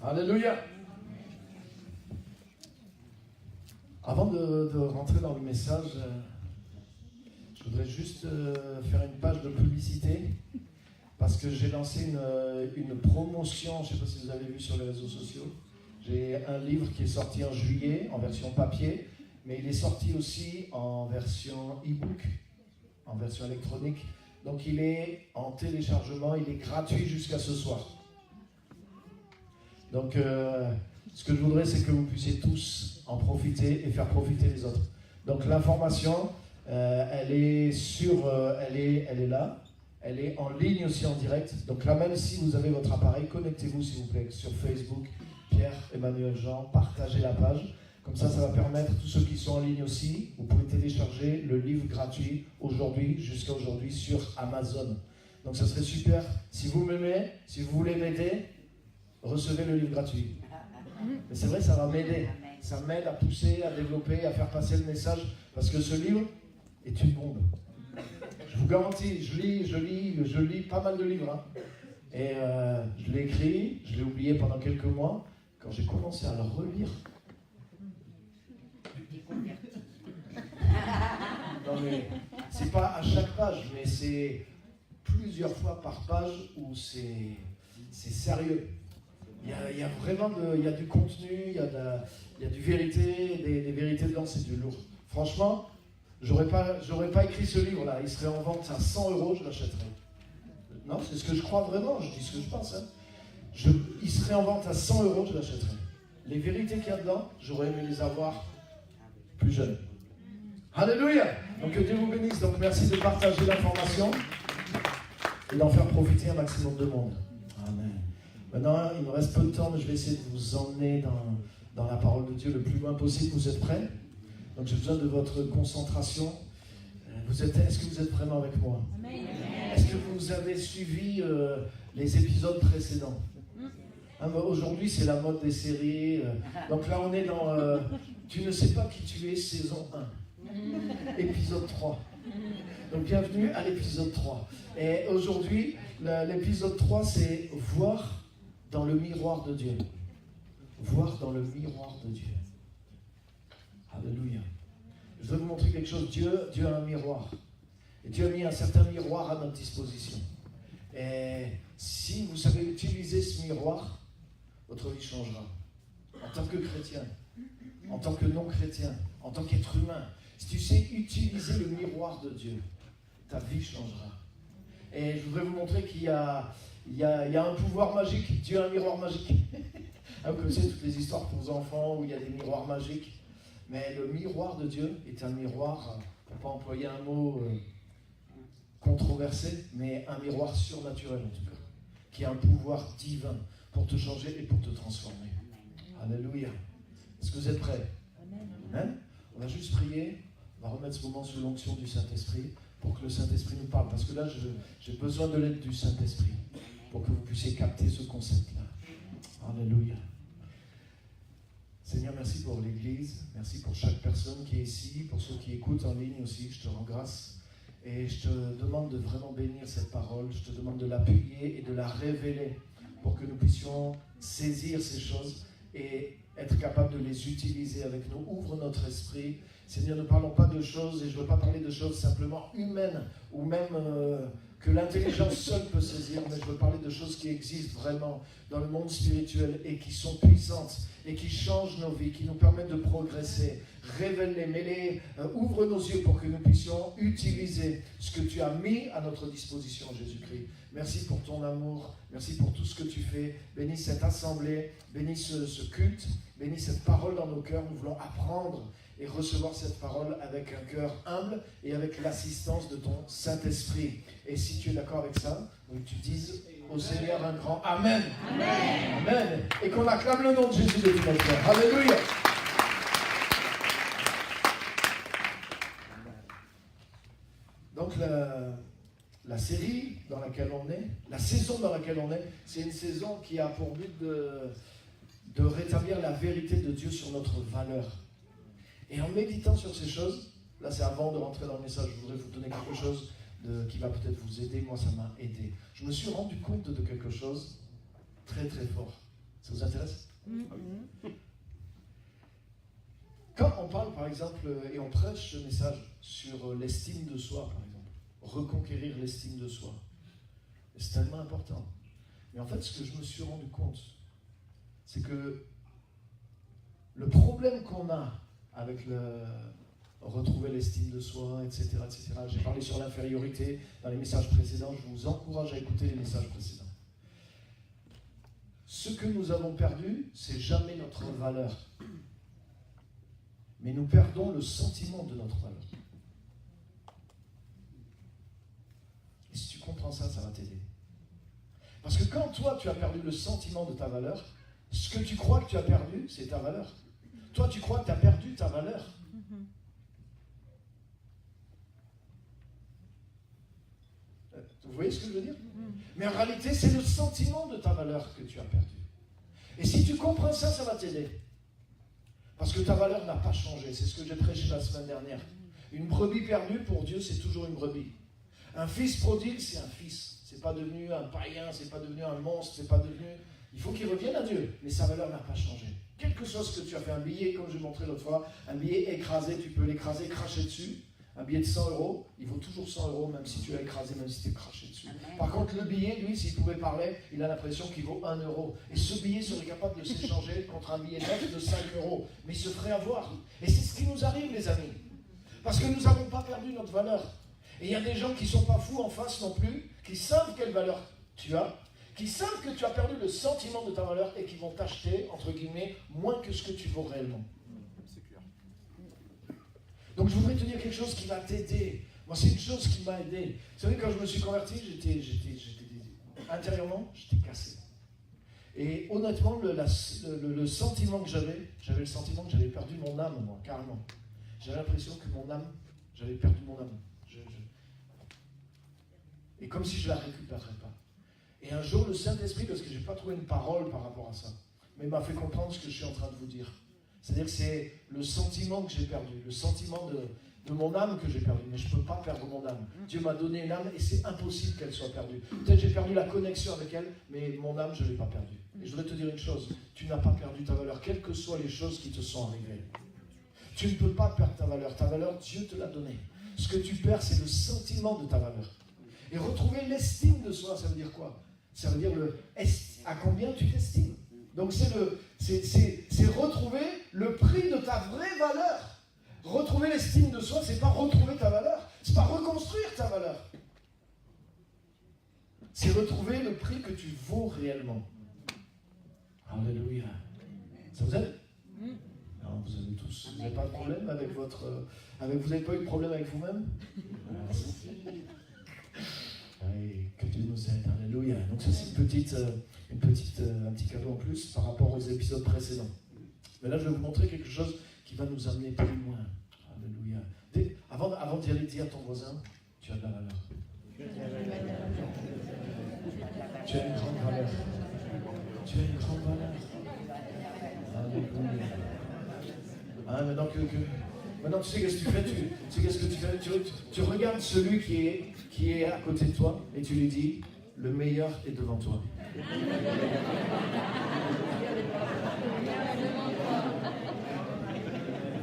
Alléluia. Avant de rentrer dans le message, je voudrais juste faire une page de publicité parce que j'ai lancé une promotion, je ne sais pas si vous avez vu sur les réseaux sociaux. J'ai un livre qui est sorti en juillet en version papier, mais il est sorti aussi en version e-book, en version électronique. Donc il est en téléchargement, il est gratuit jusqu'à ce soir. Donc ce que je voudrais, c'est que vous puissiez tous en profiter et faire profiter les autres. Donc l'information, elle est là, elle est en ligne aussi en direct. Donc là, même si vous avez votre appareil, connectez-vous s'il vous plaît sur Facebook, Pierre, Emmanuel, Jean, partagez la page. Comme ça va permettre, tous ceux qui sont en ligne aussi, vous pouvez télécharger le livre gratuit jusqu'à aujourd'hui sur Amazon. Donc ça serait super. Si vous m'aimez, si vous voulez m'aider, recevez le livre gratuit. Mais c'est vrai, ça va m'aider. Ça m'aide à pousser, à développer, à faire passer le message. Parce que ce livre est une bombe. Je vous garantis, je lis pas mal de livres. Hein. Et je l'ai écrit, je l'ai oublié pendant quelques mois. Quand j'ai commencé à le relire, non mais c'est pas à chaque page, mais c'est plusieurs fois par page où c'est sérieux. Il y a vraiment il y a du contenu, il y a du vérité, des vérités dedans, c'est du lourd. Franchement, j'aurais pas écrit ce livre-là, il serait en vente à 100 €, je l'achèterais. Non, c'est ce que je crois vraiment, je dis ce que je pense. Hein. Il serait en vente à 100 €, je l'achèterais. Les vérités qu'il y a dedans, j'aurais aimé les avoir plus jeunes. Alléluia! Donc que Dieu vous bénisse. Donc merci de partager l'information et d'en faire profiter un maximum de monde. Amen. Maintenant, il me reste peu de temps, mais je vais essayer de vous emmener dans la parole de Dieu le plus loin possible. Vous êtes prêts? Donc j'ai besoin de votre concentration. Est-ce que vous êtes vraiment avec moi? Amen. Est-ce que vous avez suivi les épisodes précédents? Aujourd'hui, c'est la mode des séries. Donc là, on est dans Tu ne sais pas qui tu es, saison 1. Épisode 3. Donc bienvenue à l'épisode 3. Et aujourd'hui, l'épisode 3, c'est voir dans le miroir de Dieu. Voir dans le miroir de Dieu. Alléluia. Je veux vous montrer quelque chose. Dieu a un miroir. Et Dieu a mis un certain miroir à notre disposition. Et si vous savez utiliser ce miroir, votre vie changera. En tant que chrétien, en tant que non-chrétien, en tant qu'être humain, si tu sais utiliser le miroir de Dieu, ta vie changera. Et je voudrais vous montrer qu'il y a un pouvoir magique. Dieu a un miroir magique. Vous connaissez toutes les histoires pour vos enfants où il y a des miroirs magiques. Mais le miroir de Dieu est un miroir, pour ne pas employer un mot controversé, mais un miroir surnaturel en tout cas, qui a un pouvoir divin pour te changer et pour te transformer. Alléluia. Est-ce que vous êtes prêts? Amen. On va juste prier, on va remettre ce moment sous l'onction du Saint-Esprit pour que le Saint-Esprit nous parle. Parce que là, j'ai besoin de l'aide du Saint-Esprit pour que vous puissiez capter ce concept-là. Alléluia. Seigneur, merci pour l'Église, merci pour chaque personne qui est ici, pour ceux qui écoutent en ligne aussi, je te rends grâce. Et je te demande de vraiment bénir cette parole, je te demande de l'appuyer et de la révéler pour que nous puissions saisir ces choses et être capables de les utiliser avec nous. Ouvre notre esprit. Seigneur, ne parlons pas de choses, et je ne veux pas parler de choses simplement humaines, ou même que l'intelligence seule peut saisir, mais je veux parler de choses qui existent vraiment dans le monde spirituel et qui sont puissantes et qui changent nos vies, qui nous permettent de progresser. Révèle-les, mets-les, ouvre nos yeux pour que nous puissions utiliser ce que tu as mis à notre disposition, Jésus-Christ. Merci pour ton amour, merci pour tout ce que tu fais. Bénis cette assemblée, bénis ce culte, bénis cette parole dans nos cœurs. Nous voulons apprendre et recevoir cette parole avec un cœur humble et avec l'assistance de ton Saint-Esprit. Et si tu es d'accord avec ça, donc tu dises au Seigneur un grand Amen. Amen. Amen. Et qu'on acclame le nom de Jésus de tout notre cœur. Alléluia. Donc la série dans laquelle on est, la saison dans laquelle on est, c'est une saison qui a pour but de rétablir la vérité de Dieu sur notre valeur. Et en méditant sur ces choses, là c'est avant de rentrer dans le message, je voudrais vous donner quelque chose qui va peut-être vous aider. Moi ça m'a aidé. Je me suis rendu compte de quelque chose très très fort. Ça vous intéresse? Quand on parle, par exemple, et on prêche ce message sur l'estime de soi, par exemple, reconquérir l'estime de soi, c'est tellement important. Mais en fait, ce que je me suis rendu compte, c'est que le problème qu'on a avec retrouver l'estime de soi, etc., etc. J'ai parlé sur l'infériorité dans les messages précédents. Je vous encourage à écouter les messages précédents. Ce que nous avons perdu, c'est jamais notre valeur. Mais nous perdons le sentiment de notre valeur. Et si tu comprends ça, ça va t'aider. Parce que quand toi, tu as perdu le sentiment de ta valeur, ce que tu crois que tu as perdu, c'est ta valeur. Toi, tu crois que tu as perdu ta valeur. Vous voyez ce que je veux dire? Mais en réalité, c'est le sentiment de ta valeur que tu as perdu. Et si tu comprends ça, ça va t'aider. Parce que ta valeur n'a pas changé. C'est ce que j'ai prêché la semaine dernière. Une brebis perdue, pour Dieu, c'est toujours une brebis. Un fils prodigue, c'est un fils. C'est pas devenu un païen, c'est pas devenu un monstre, c'est pas devenu... Il faut qu'il revienne à Dieu, mais sa valeur n'a pas changé. Quel que soit ce que tu as fait, un billet, comme je montrais l'autre fois, un billet écrasé, tu peux l'écraser, cracher dessus. Un billet de 100 €, il vaut toujours 100 €, même si tu l'as écrasé, même si tu es craché dessus. Par contre, le billet, lui, s'il pouvait parler, il a l'impression qu'il vaut 1 €. Et ce billet serait capable de s'échanger contre un billet neuf de 5 €. Mais il se ferait avoir. Et c'est ce qui nous arrive, les amis. Parce que nous n'avons pas perdu notre valeur. Et il y a des gens qui ne sont pas fous en face non plus, qui savent quelle valeur tu as, qui savent que tu as perdu le sentiment de ta valeur et qui vont t'acheter, entre guillemets, moins que ce que tu vaux réellement. Donc je voudrais te dire quelque chose qui va t'aider. Moi, c'est une chose qui m'a aidé. Vous savez, quand je me suis converti, intérieurement, j'étais cassé. Et honnêtement, le sentiment que j'avais le sentiment que j'avais perdu mon âme, moi, carrément. J'avais l'impression que mon âme, j'avais perdu mon âme. Et comme si je ne la récupérerais pas. Et un jour, le Saint-Esprit, parce que je n'ai pas trouvé une parole par rapport à ça, mais m'a fait comprendre ce que je suis en train de vous dire. C'est-à-dire que c'est le sentiment que j'ai perdu, le sentiment de mon âme que j'ai perdu. Mais je ne peux pas perdre mon âme. Dieu m'a donné une âme et c'est impossible qu'elle soit perdue. Peut-être j'ai perdu la connexion avec elle, mais mon âme, je ne l'ai pas perdue. Et je voudrais te dire une chose, tu n'as pas perdu ta valeur, quelles que soient les choses qui te sont arrivées. Tu ne peux pas perdre ta valeur, Dieu te l'a donnée. Ce que tu perds, c'est le sentiment de ta valeur. Et retrouver l'estime de soi, ça veut dire quoi? Ça veut dire à combien tu t'estimes. Donc c'est retrouver le prix de ta vraie valeur. Retrouver l'estime de soi, c'est pas retrouver ta valeur, c'est pas reconstruire ta valeur. C'est retrouver le prix que tu vaux réellement. Alléluia. Ça vous aide? Non, vous avez tous. Vous n'avez pas de problème avec votre... vous n'avez pas eu de problème avec vous-même? Oui, que Dieu nous aide. Alléluia. Donc ça, c'est un petit cadeau en plus par rapport aux épisodes précédents. Mais là, je vais vous montrer quelque chose qui va nous amener plus loin. Alléluia. Avant d'y aller, dis à ton voisin, tu as de la valeur. Tu as une grande valeur. Tu as une grande valeur. Alléluia. Ah, maintenant, tu sais qu'est-ce que tu fais? Tu sais qu'est-ce que tu fais? Tu regardes celui qui est à côté de toi et tu lui dis, le meilleur est devant toi.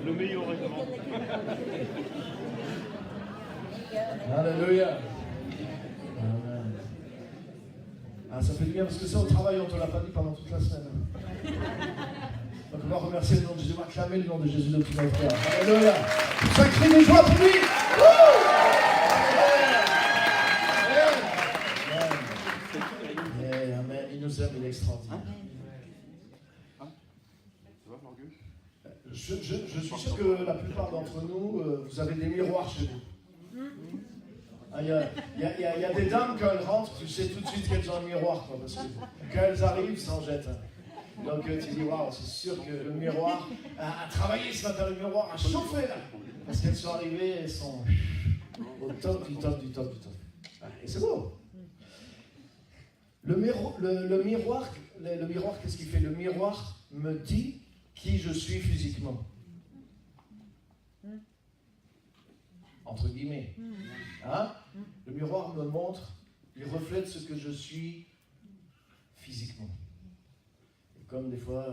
Le meilleur est devant toi. Alléluia. Amen. Ah, ça fait du bien parce que ça au travail, on ne te l'a pas dit pendant toute la semaine. Donc on va remercier le nom de Jésus, on va acclamer le nom de Jésus de tout notre cœur. Alléluia. Ça crie des joies pour lui. Amen. Il nous aime, il est extraordinaire. Je suis sûr que la plupart d'entre nous, vous avez des miroirs chez vous. Il y a des dames, quand elles rentrent, tu sais tout de suite qu'elles ont un miroir, quoi, parce que quand elles arrivent, ça en jette. Donc tu dis, waouh, c'est sûr que le miroir a travaillé ce matin, le miroir a chauffé là. Parce qu'elles sont arrivées, elles sont au top du top du top du top. Et c'est beau. Le miroir, qu'est-ce qu'il fait? Le miroir me dit qui je suis physiquement. Entre guillemets. Hein? Le miroir me montre, il reflète ce que je suis physiquement. comme des fois,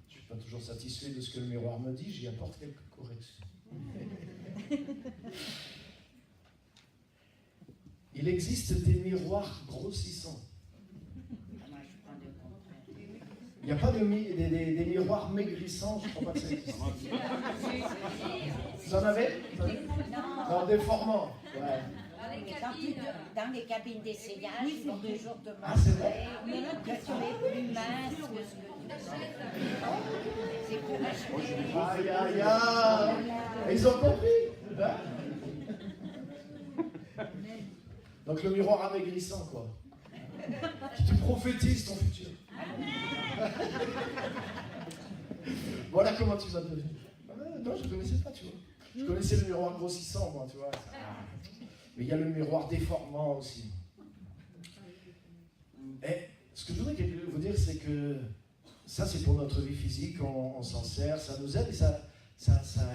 je ne suis pas toujours satisfait de ce que le miroir me dit, j'y apporte quelques corrections. Il existe des miroirs grossissants. Il n'y a pas des miroirs maigrissants, je ne crois pas que ça existe. Vous en avez? Non, déformants. Ouais. Dans les cabines d'essayage, ils ont toujours demandé c'est vrai? que tu es plus mince que ce que tu c'est pour acheter. Aïe, aïe, aïe. Ils ont compris. Hein? Donc le miroir amaigrissant, quoi. Qui te prophétise ton futur. Voilà comment tu vas devenir. Non, je ne connaissais pas, tu vois. Je connaissais le miroir grossissant, moi, tu vois. Mais il y a le miroir déformant aussi. Et ce que je voudrais vous dire, c'est que ça, c'est pour notre vie physique, on s'en sert, ça nous aide et ça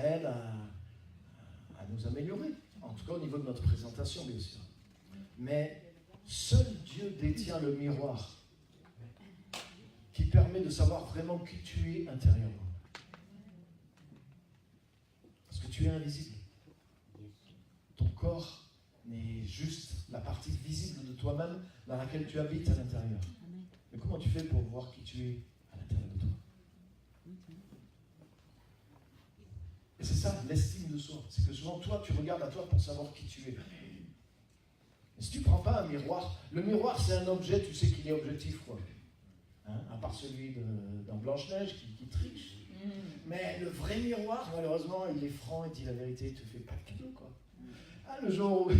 aide à nous améliorer. En tout cas, au niveau de notre présentation, bien sûr. Mais seul Dieu détient le miroir qui permet de savoir vraiment qui tu es intérieurement. Parce que tu es invisible. Ton corps n'est juste la partie visible de toi-même dans laquelle tu habites à l'intérieur. Mais comment tu fais pour voir qui tu es à l'intérieur de toi? Et c'est ça, l'estime de soi. C'est que souvent, toi, tu regardes à toi pour savoir qui tu es. Et si tu ne prends pas un miroir, le miroir, c'est un objet, tu sais qu'il est objectif, quoi. Hein, à part celui dans Blanche-Neige qui triche. Mais le vrai miroir, malheureusement, il est franc, il dit la vérité, il ne te fait pas de cadeau, quoi. Ah, le jour où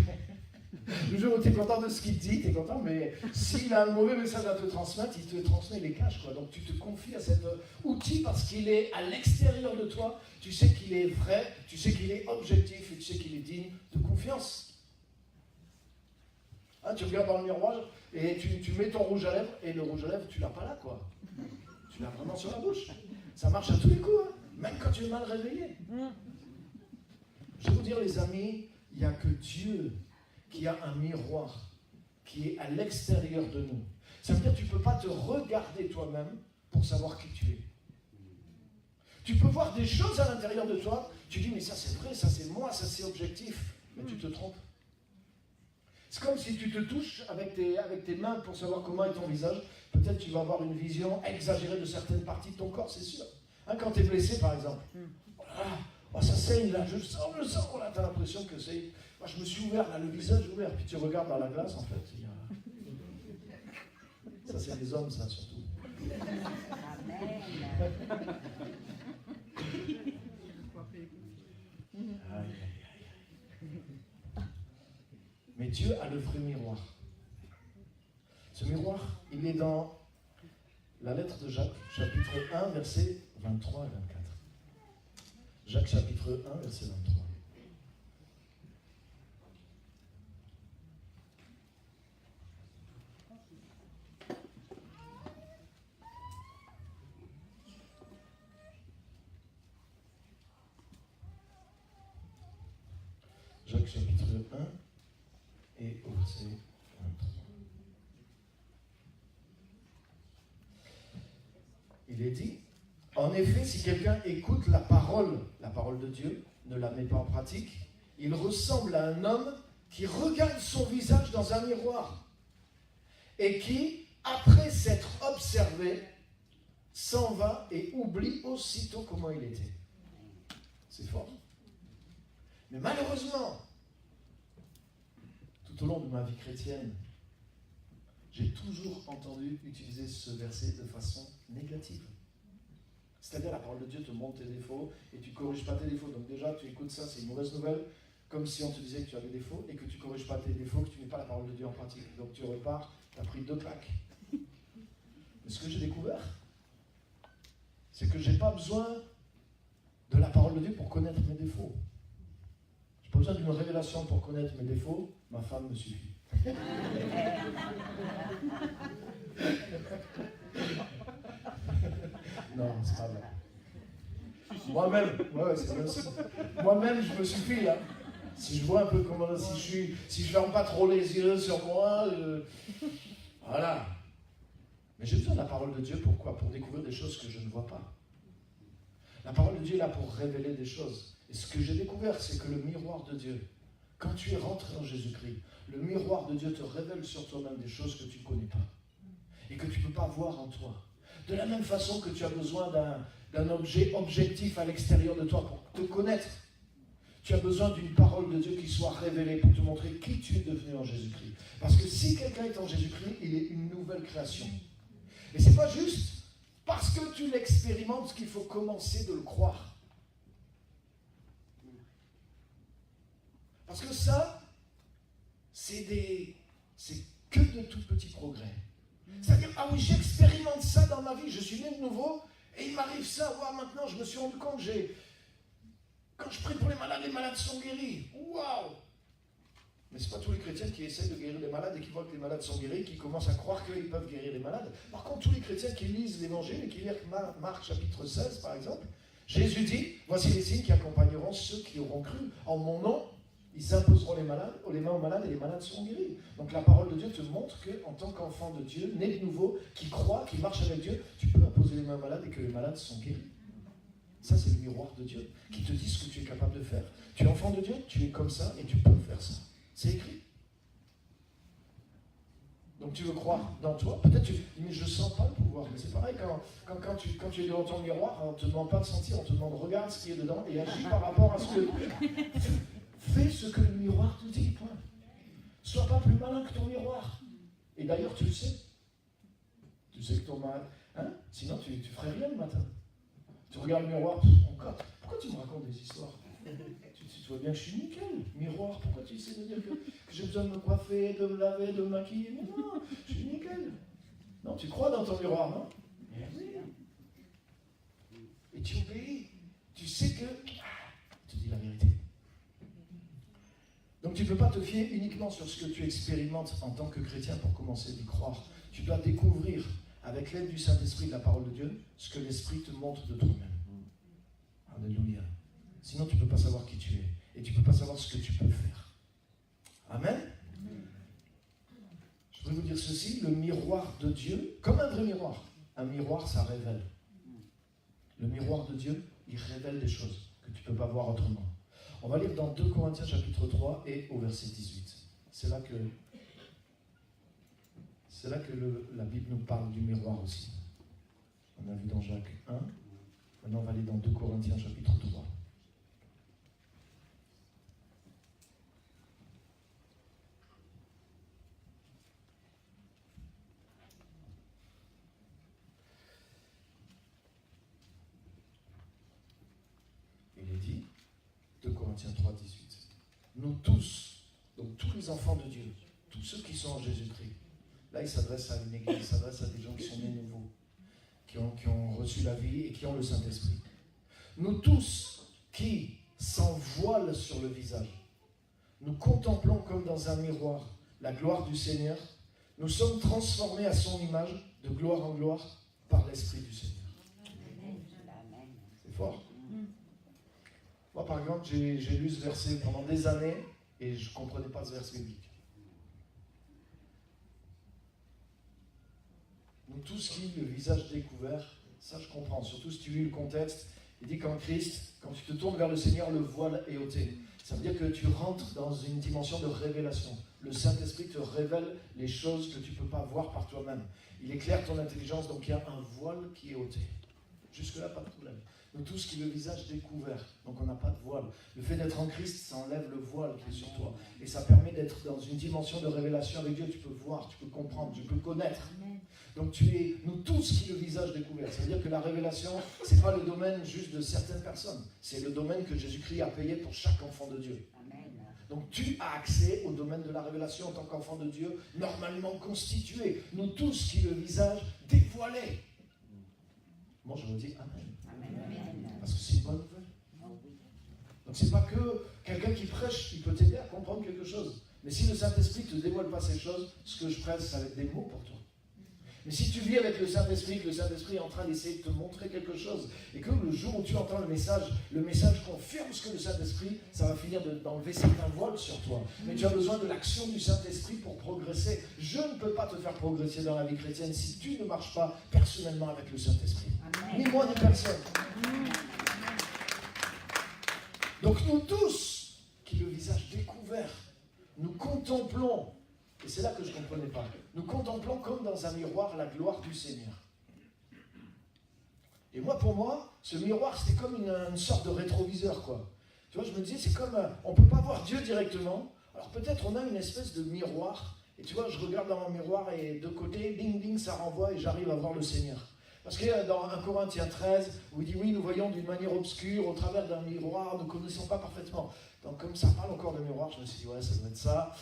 tu es content de ce qu'il te dit, tu es content, mais s'il a un mauvais message à te transmettre, il te transmet les caches, quoi. Donc tu te confies à cet outil parce qu'il est à l'extérieur de toi, tu sais qu'il est vrai, tu sais qu'il est objectif et tu sais qu'il est digne de confiance. Hein, tu regardes dans le miroir et tu mets ton rouge à lèvres et le rouge à lèvres, tu l'as pas là, quoi. Tu l'as vraiment sur la bouche. Ça marche à tous les coups, hein, même quand tu es mal réveillé. Je vais vous dire, les amis, il n'y a que Dieu qui a un miroir qui est à l'extérieur de nous. Ça veut dire que tu ne peux pas te regarder toi-même pour savoir qui tu es. Tu peux voir des choses à l'intérieur de toi, tu dis mais ça c'est vrai, ça c'est moi, ça c'est objectif, mais tu te trompes. C'est comme si tu te touches avec tes mains pour savoir comment est ton visage. Peut-être tu vas avoir une vision exagérée de certaines parties de ton corps, c'est sûr. Hein, quand tu es blessé par exemple, oh, ça saigne là, je sens, là, tu as l'impression que c'est... Moi, je me suis ouvert, là, le visage ouvert, puis tu regardes dans la glace, en fait. Ça, c'est les hommes, ça, surtout. Amen. Mais Dieu a le vrai miroir. Ce miroir, il est dans la lettre de Jacques, chapitre 1, versets 23 et 24. Jacques, chapitre 1, verset 23. Jacques chapitre 1 et au verset 23. Il est dit, en effet, si quelqu'un écoute la parole de Dieu, ne la met pas en pratique, il ressemble à un homme qui regarde son visage dans un miroir et qui, après s'être observé, s'en va et oublie aussitôt comment il était. C'est fort. Mais malheureusement, tout au long de ma vie chrétienne, j'ai toujours entendu utiliser ce verset de façon négative. C'est-à-dire la parole de Dieu te montre tes défauts et tu ne corriges pas tes défauts. Donc déjà, tu écoutes ça, c'est une mauvaise nouvelle, comme si on te disait que tu avais des défauts et que tu ne corriges pas tes défauts, que tu ne mets pas la parole de Dieu en pratique. Donc tu repars, tu as pris 2 claques. Mais ce que j'ai découvert, c'est que je n'ai pas besoin de la parole de Dieu pour connaître mes défauts. Je n'ai pas besoin d'une révélation pour connaître mes défauts, ma femme me suffit. Non, c'est pas vrai. Moi-même, c'est bien aussi. Moi-même, je me suffis. Hein. Si je vois un peu comment, si je ferme pas trop les yeux sur moi, voilà. Mais j'ai besoin de la parole de Dieu, pourquoi? Pour découvrir des choses que je ne vois pas. La parole de Dieu est là pour révéler des choses. Et ce que j'ai découvert, c'est que le miroir de Dieu, quand tu es rentré en Jésus-Christ, le miroir de Dieu te révèle sur toi-même des choses que tu ne connais pas et que tu ne peux pas voir en toi. De la même façon que tu as besoin d'un objet objectif à l'extérieur de toi pour te connaître, tu as besoin d'une parole de Dieu qui soit révélée pour te montrer qui tu es devenu en Jésus-Christ. Parce que si quelqu'un est en Jésus-Christ, il est une nouvelle création. Et ce n'est pas juste parce que tu l'expérimentes qu'il faut commencer de le croire. Parce que ça, c'est que de tout petits progrès. C'est-à-dire, ah oui, j'expérimente ça dans ma vie, je suis né de nouveau, et il m'arrive ça, maintenant je me suis rendu compte que quand je prie pour les malades sont guéris. Waouh! Mais ce n'est pas tous les chrétiens qui essaient de guérir les malades et qui voient que les malades sont guéris, qui commencent à croire qu'ils peuvent guérir les malades. Par contre, tous les chrétiens qui lisent l'évangile et qui lisent Marc chapitre 16, par exemple, Jésus dit, voici les signes qui accompagneront ceux qui auront cru. En mon nom, ils imposeront les mains aux malades et les malades seront guéris. Donc la parole de Dieu te montre qu'en tant qu'enfant de Dieu, né de nouveau, qui croit, qui marche avec Dieu, tu peux imposer les mains aux malades et que les malades sont guéris. Ça, c'est le miroir de Dieu qui te dit ce que tu es capable de faire. Tu es enfant de Dieu, tu es comme ça et tu peux faire ça. C'est écrit. Donc tu veux croire dans toi. Peut-être tu dis, mais je ne sens pas le pouvoir. Mais c'est pareil, quand tu es devant ton miroir, on ne te demande pas de sentir, on te demande regarde ce qui est dedans et agis par rapport à ce que... Fais ce que le miroir te dit, point. Sois pas plus malin que ton miroir. Et d'ailleurs, tu le sais. Tu sais que ton mal... Sinon, tu ne ferais rien le matin. Tu regardes le miroir, encore. Pourquoi tu me racontes des histoires? Tu vois bien que je suis nickel. Miroir, pourquoi tu essaies de dire que j'ai besoin de me coiffer, de me laver, de me maquiller? Mais non, je suis nickel. Non, tu crois dans ton miroir, non? Et tu obéis. Tu sais que... tu dis la vérité. Donc tu ne peux pas te fier uniquement sur ce que tu expérimentes en tant que chrétien pour commencer à y croire. Tu dois découvrir, avec l'aide du Saint-Esprit, de la parole de Dieu, ce que l'Esprit te montre de toi-même. Alléluia. Sinon, tu ne peux pas savoir qui tu es. Et tu ne peux pas savoir ce que tu peux faire. Amen. Je voudrais vous dire ceci, le miroir de Dieu, comme un vrai miroir. Un miroir, ça révèle. Le miroir de Dieu, il révèle des choses que tu ne peux pas voir autrement. On va lire dans 2 Corinthiens chapitre 3 et au verset 18. C'est là que la Bible nous parle du miroir aussi. On a vu dans Jacques 1. Maintenant, on va aller dans 2 Corinthiens chapitre 3. Il est dit, 2 Corinthiens 3, 18. Nous tous, donc tous les enfants de Dieu, tous ceux qui sont en Jésus-Christ, là il s'adresse à une église, il s'adresse à des gens qui sont nés nouveaux, qui ont reçu la vie et qui ont le Saint-Esprit. Nous tous qui, sans voile sur le visage, nous contemplons comme dans un miroir la gloire du Seigneur, nous sommes transformés à son image de gloire en gloire par l'Esprit du Seigneur. C'est fort. Moi, par exemple, j'ai lu ce verset pendant des années et je ne comprenais pas ce verset biblique. Nous tous qui, le visage découvert, ça je comprends, surtout si tu lis le contexte, il dit qu'en Christ, quand tu te tournes vers le Seigneur, le voile est ôté. Ça veut dire que tu rentres dans une dimension de révélation. Le Saint-Esprit te révèle les choses que tu ne peux pas voir par toi-même. Il éclaire ton intelligence, donc il y a un voile qui est ôté. Jusque-là, pas de problème. Nous tous qui le visage découvert, donc on n'a pas de voile. Le fait d'être en Christ, ça enlève le voile qui est sur toi. Et ça permet d'être dans une dimension de révélation avec Dieu. Tu peux voir, tu peux comprendre, tu peux connaître. Donc nous tous qui le visage découvert. Ça veut dire que la révélation, ce n'est pas le domaine juste de certaines personnes. C'est le domaine que Jésus-Christ a payé pour chaque enfant de Dieu. Donc tu as accès au domaine de la révélation en tant qu'enfant de Dieu, normalement constitué. Nous tous qui le visage dévoilé. Moi je me dis Amen. Parce que c'est une bonne nouvelle. Donc c'est pas que quelqu'un qui prêche, il peut t'aider à comprendre quelque chose. Mais si le Saint-Esprit ne te dévoile pas ces choses, ce que je prêche, ça va être des mots pour toi. Mais si tu vis avec le Saint-Esprit, que le Saint-Esprit est en train d'essayer de te montrer quelque chose, et que le jour où tu entends le message confirme ce que le Saint-Esprit, ça va finir d'enlever certains voiles sur toi. Mais tu as besoin de l'action du Saint-Esprit pour progresser. Je ne peux pas te faire progresser dans la vie chrétienne si tu ne marches pas personnellement avec le Saint-Esprit. Ni moi, ni personne. Donc nous tous, qui le visage découvert, nous contemplons, et c'est là que je ne comprenais pas, nous contemplons comme dans un miroir la gloire du Seigneur. Et moi, pour moi, ce miroir, c'était comme une sorte de rétroviseur, quoi. Tu vois, je me disais, c'est comme, on ne peut pas voir Dieu directement, alors peut-être on a une espèce de miroir, et tu vois, je regarde dans mon miroir, et de côté, ding, ding, ça renvoie, et j'arrive à voir le Seigneur. Parce que dans 1 Corinthiens 13, où il dit, oui, nous voyons d'une manière obscure, au travers d'un miroir, nous ne connaissons pas parfaitement. Donc comme ça parle encore de miroir, je me suis dit, ouais, ça doit être ça.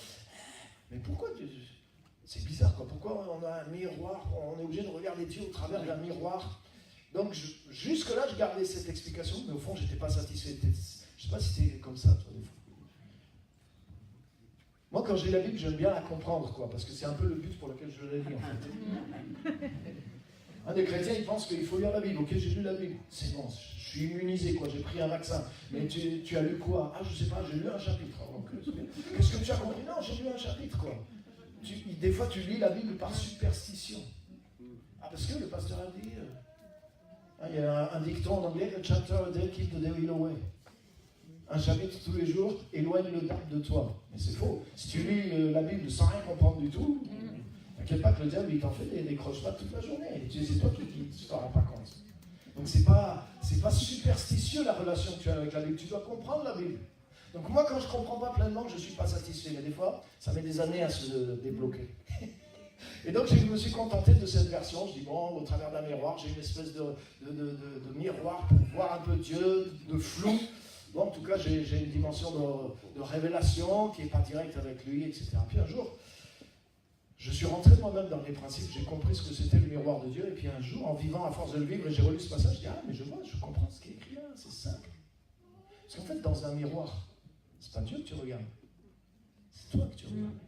Mais pourquoi Dieu... C'est bizarre, quoi. Pourquoi on a un miroir, on est obligé de regarder Dieu au travers d'un miroir? Donc jusque-là, je gardais cette explication, mais au fond, je n'étais pas satisfait. Je ne sais pas si c'était comme ça, toi, des fois. Moi, quand j'ai la Bible, j'aime bien la comprendre, quoi, parce que c'est un peu le but pour lequel je l'ai lu, en fait. Un des chrétiens, il pense qu'il faut lire la Bible. Ok, j'ai lu la Bible. C'est bon, je suis immunisé, quoi. J'ai pris un vaccin. Mais tu as lu quoi? Ah, je sais pas, j'ai lu un chapitre. Qu'est-ce que tu as compris? Non, j'ai lu un chapitre, quoi. Des fois, tu lis la Bible par superstition. Ah, parce que le pasteur a dit... il y a un dicton en anglais, a chapter a day, keep the devil away. Un chapitre tous les jours, éloigne le diable de toi. Mais c'est faux. Si tu lis la Bible sans rien comprendre du tout... T'inquiète pas que le diable, il t'en fait des croche-pattes toute la journée. C'est toi qui ne t'en rends pas compte. Donc c'est pas superstitieux la relation que tu as avec la Bible. Tu dois comprendre la Bible. Donc moi, quand je ne comprends pas pleinement, je ne suis pas satisfait. Mais des fois, ça met des années à se débloquer. Et donc je me suis contenté de cette version. Je dis, bon, au travers d'un miroir, j'ai une espèce de miroir pour voir un peu Dieu, de flou. Bon, en tout cas, j'ai une dimension de révélation qui n'est pas directe avec lui, etc. Puis un jour... je suis rentré moi-même dans les principes, j'ai compris ce que c'était le miroir de Dieu, et puis un jour, en vivant à force de le vivre, et j'ai relu ce passage, je dis, ah, mais je comprends ce qui est écrit là, c'est simple. Parce qu'en fait, dans un miroir, c'est pas Dieu que tu regardes, c'est toi que tu regardes.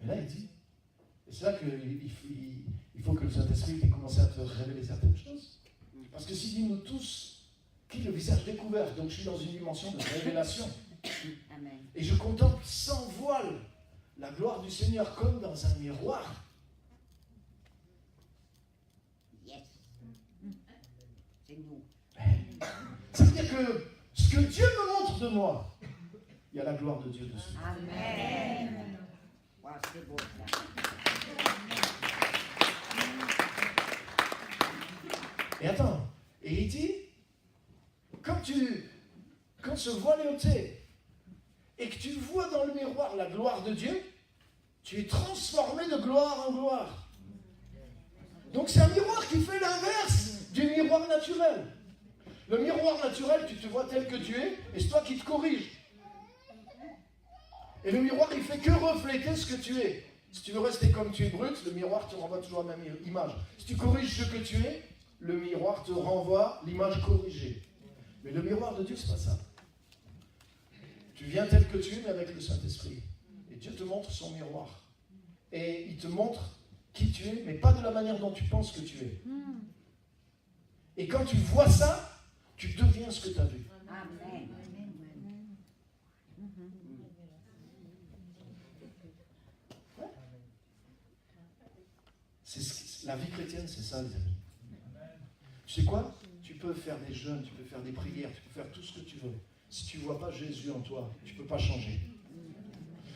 Et là, il dit, et c'est là qu'il faut que le Saint-Esprit ait commencé à te révéler certaines choses. Parce que s'il dit, nous tous, qui le visage découvert, donc je suis dans une dimension de révélation. Amen. Et je contemple sans voile la gloire du Seigneur comme dans un miroir. Yes. C'est nous. Ça veut dire que ce que Dieu me montre de moi, il y a la gloire de Dieu dessus. Amen. Wow, c'est beau ça. Et attends, et il dit, quand ce voile est ôté, et que tu vois dans le miroir la gloire de Dieu, tu es transformé de gloire en gloire. Donc c'est un miroir qui fait l'inverse du miroir naturel. Le miroir naturel, tu te vois tel que tu es, et c'est toi qui te corrige. Et le miroir, il fait que refléter ce que tu es. Si tu veux rester comme tu es brut, le miroir te renvoie toujours la même image. Si tu corriges ce que tu es, le miroir te renvoie l'image corrigée. Mais le miroir de Dieu, c'est pas ça. Tu viens tel que tu es, mais avec le Saint-Esprit. Et Dieu te montre son miroir. Et il te montre qui tu es, mais pas de la manière dont tu penses que tu es. Et quand tu vois ça, tu deviens ce que tu as vu. Amen. La vie chrétienne, c'est ça, les amis. Tu sais quoi? Tu peux faire des jeûnes, tu peux faire des prières, tu peux faire tout ce que tu veux. Si tu ne vois pas Jésus en toi, tu ne peux pas changer.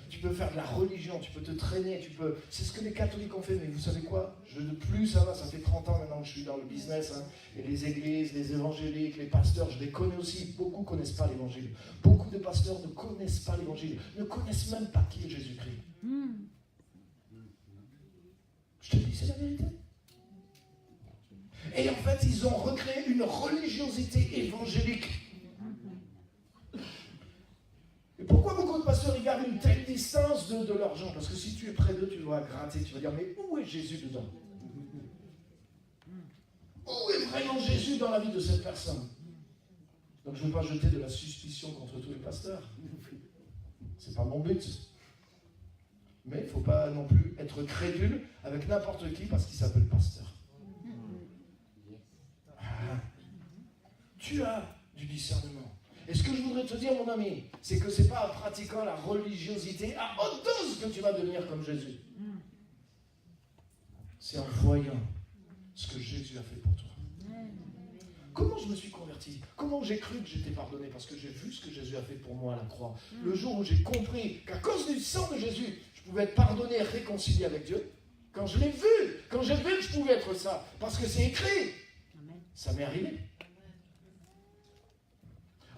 Tu peux faire de la religion, tu peux te traîner, c'est ce que les catholiques ont fait, mais vous savez quoi? Plus ça va, ça fait 30 ans maintenant que je suis dans le business, hein, et les églises, les évangéliques, les pasteurs, je les connais aussi, beaucoup ne connaissent pas l'évangile. Beaucoup de pasteurs ne connaissent pas l'évangile, ne connaissent même pas qui est Jésus-Christ. Je te dis, c'est la vérité. Et en fait, ils ont recréé une religiosité évangélique. Et pourquoi beaucoup de pasteurs ils gardent une telle distance de leurs gens? Parce que si tu es près d'eux, tu dois gratter, tu vas dire, mais où est Jésus dedans? Où est vraiment Jésus dans la vie de cette personne? Donc je ne veux pas jeter de la suspicion contre tous les pasteurs. C'est pas mon but. Mais il ne faut pas non plus être crédule avec n'importe qui parce qu'il s'appelle pasteur. Ah. Tu as du discernement. Et ce que je voudrais te dire, mon ami, c'est que ce n'est pas en pratiquant la religiosité à haute dose que tu vas devenir comme Jésus. C'est en voyant ce que Jésus a fait pour toi. Comment je me suis converti? Comment j'ai cru que j'étais pardonné? Parce que j'ai vu ce que Jésus a fait pour moi à la croix. Le jour où j'ai compris qu'à cause du sang de Jésus, je pouvais être pardonné et réconcilié avec Dieu, quand je l'ai vu, quand j'ai vu que je pouvais être ça, parce que c'est écrit, ça m'est arrivé.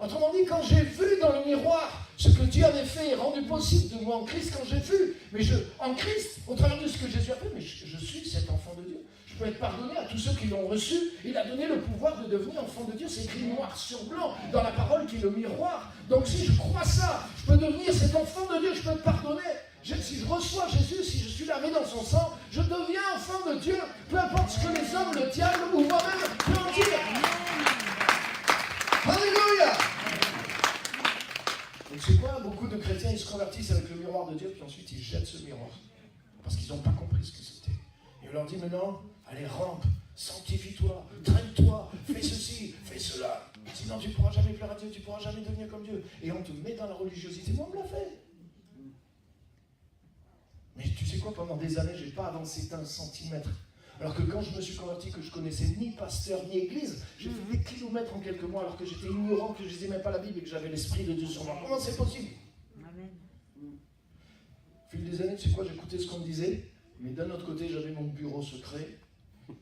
Autrement dit, quand j'ai vu dans le miroir ce que Dieu avait fait et rendu possible de moi en Christ, quand j'ai vu, en Christ, au travers de ce que Jésus a fait, mais je suis cet enfant de Dieu. Je peux être pardonné à tous ceux qui l'ont reçu. Il a donné le pouvoir de devenir enfant de Dieu. C'est écrit noir sur blanc dans la parole qui est le miroir. Donc si je crois ça, je peux devenir cet enfant de Dieu, je peux être pardonné. Si je reçois Jésus, si je suis lavé dans son sang, je deviens enfant de Dieu. Peu importe ce que les hommes, le diable ou moi-même peut en dire. Alléluia! Donc c'est quoi? Beaucoup de chrétiens, ils se convertissent avec le miroir de Dieu, puis ensuite ils jettent ce miroir. Parce qu'ils n'ont pas compris ce que c'était. Et on leur dit maintenant, allez, rampe, sanctifie-toi, traîne-toi, fais ceci, fais cela. Sinon tu ne pourras jamais plaire à Dieu, tu ne pourras jamais devenir comme Dieu. Et on te met dans la religiosité. Moi, on me l'a fait. Mais tu sais quoi, pendant des années, je n'ai pas avancé d'un centimètre. Alors que quand je me suis converti, que je connaissais ni pasteur ni église, j'ai fait des kilomètres en quelques mois alors que j'étais ignorant, que je ne lisais même pas la Bible et que j'avais l'Esprit de Dieu sur moi. Comment c'est possible? Amen. Au fil des années, tu sais quoi, j'écoutais ce qu'on me disait, mais d'un autre côté, j'avais mon bureau secret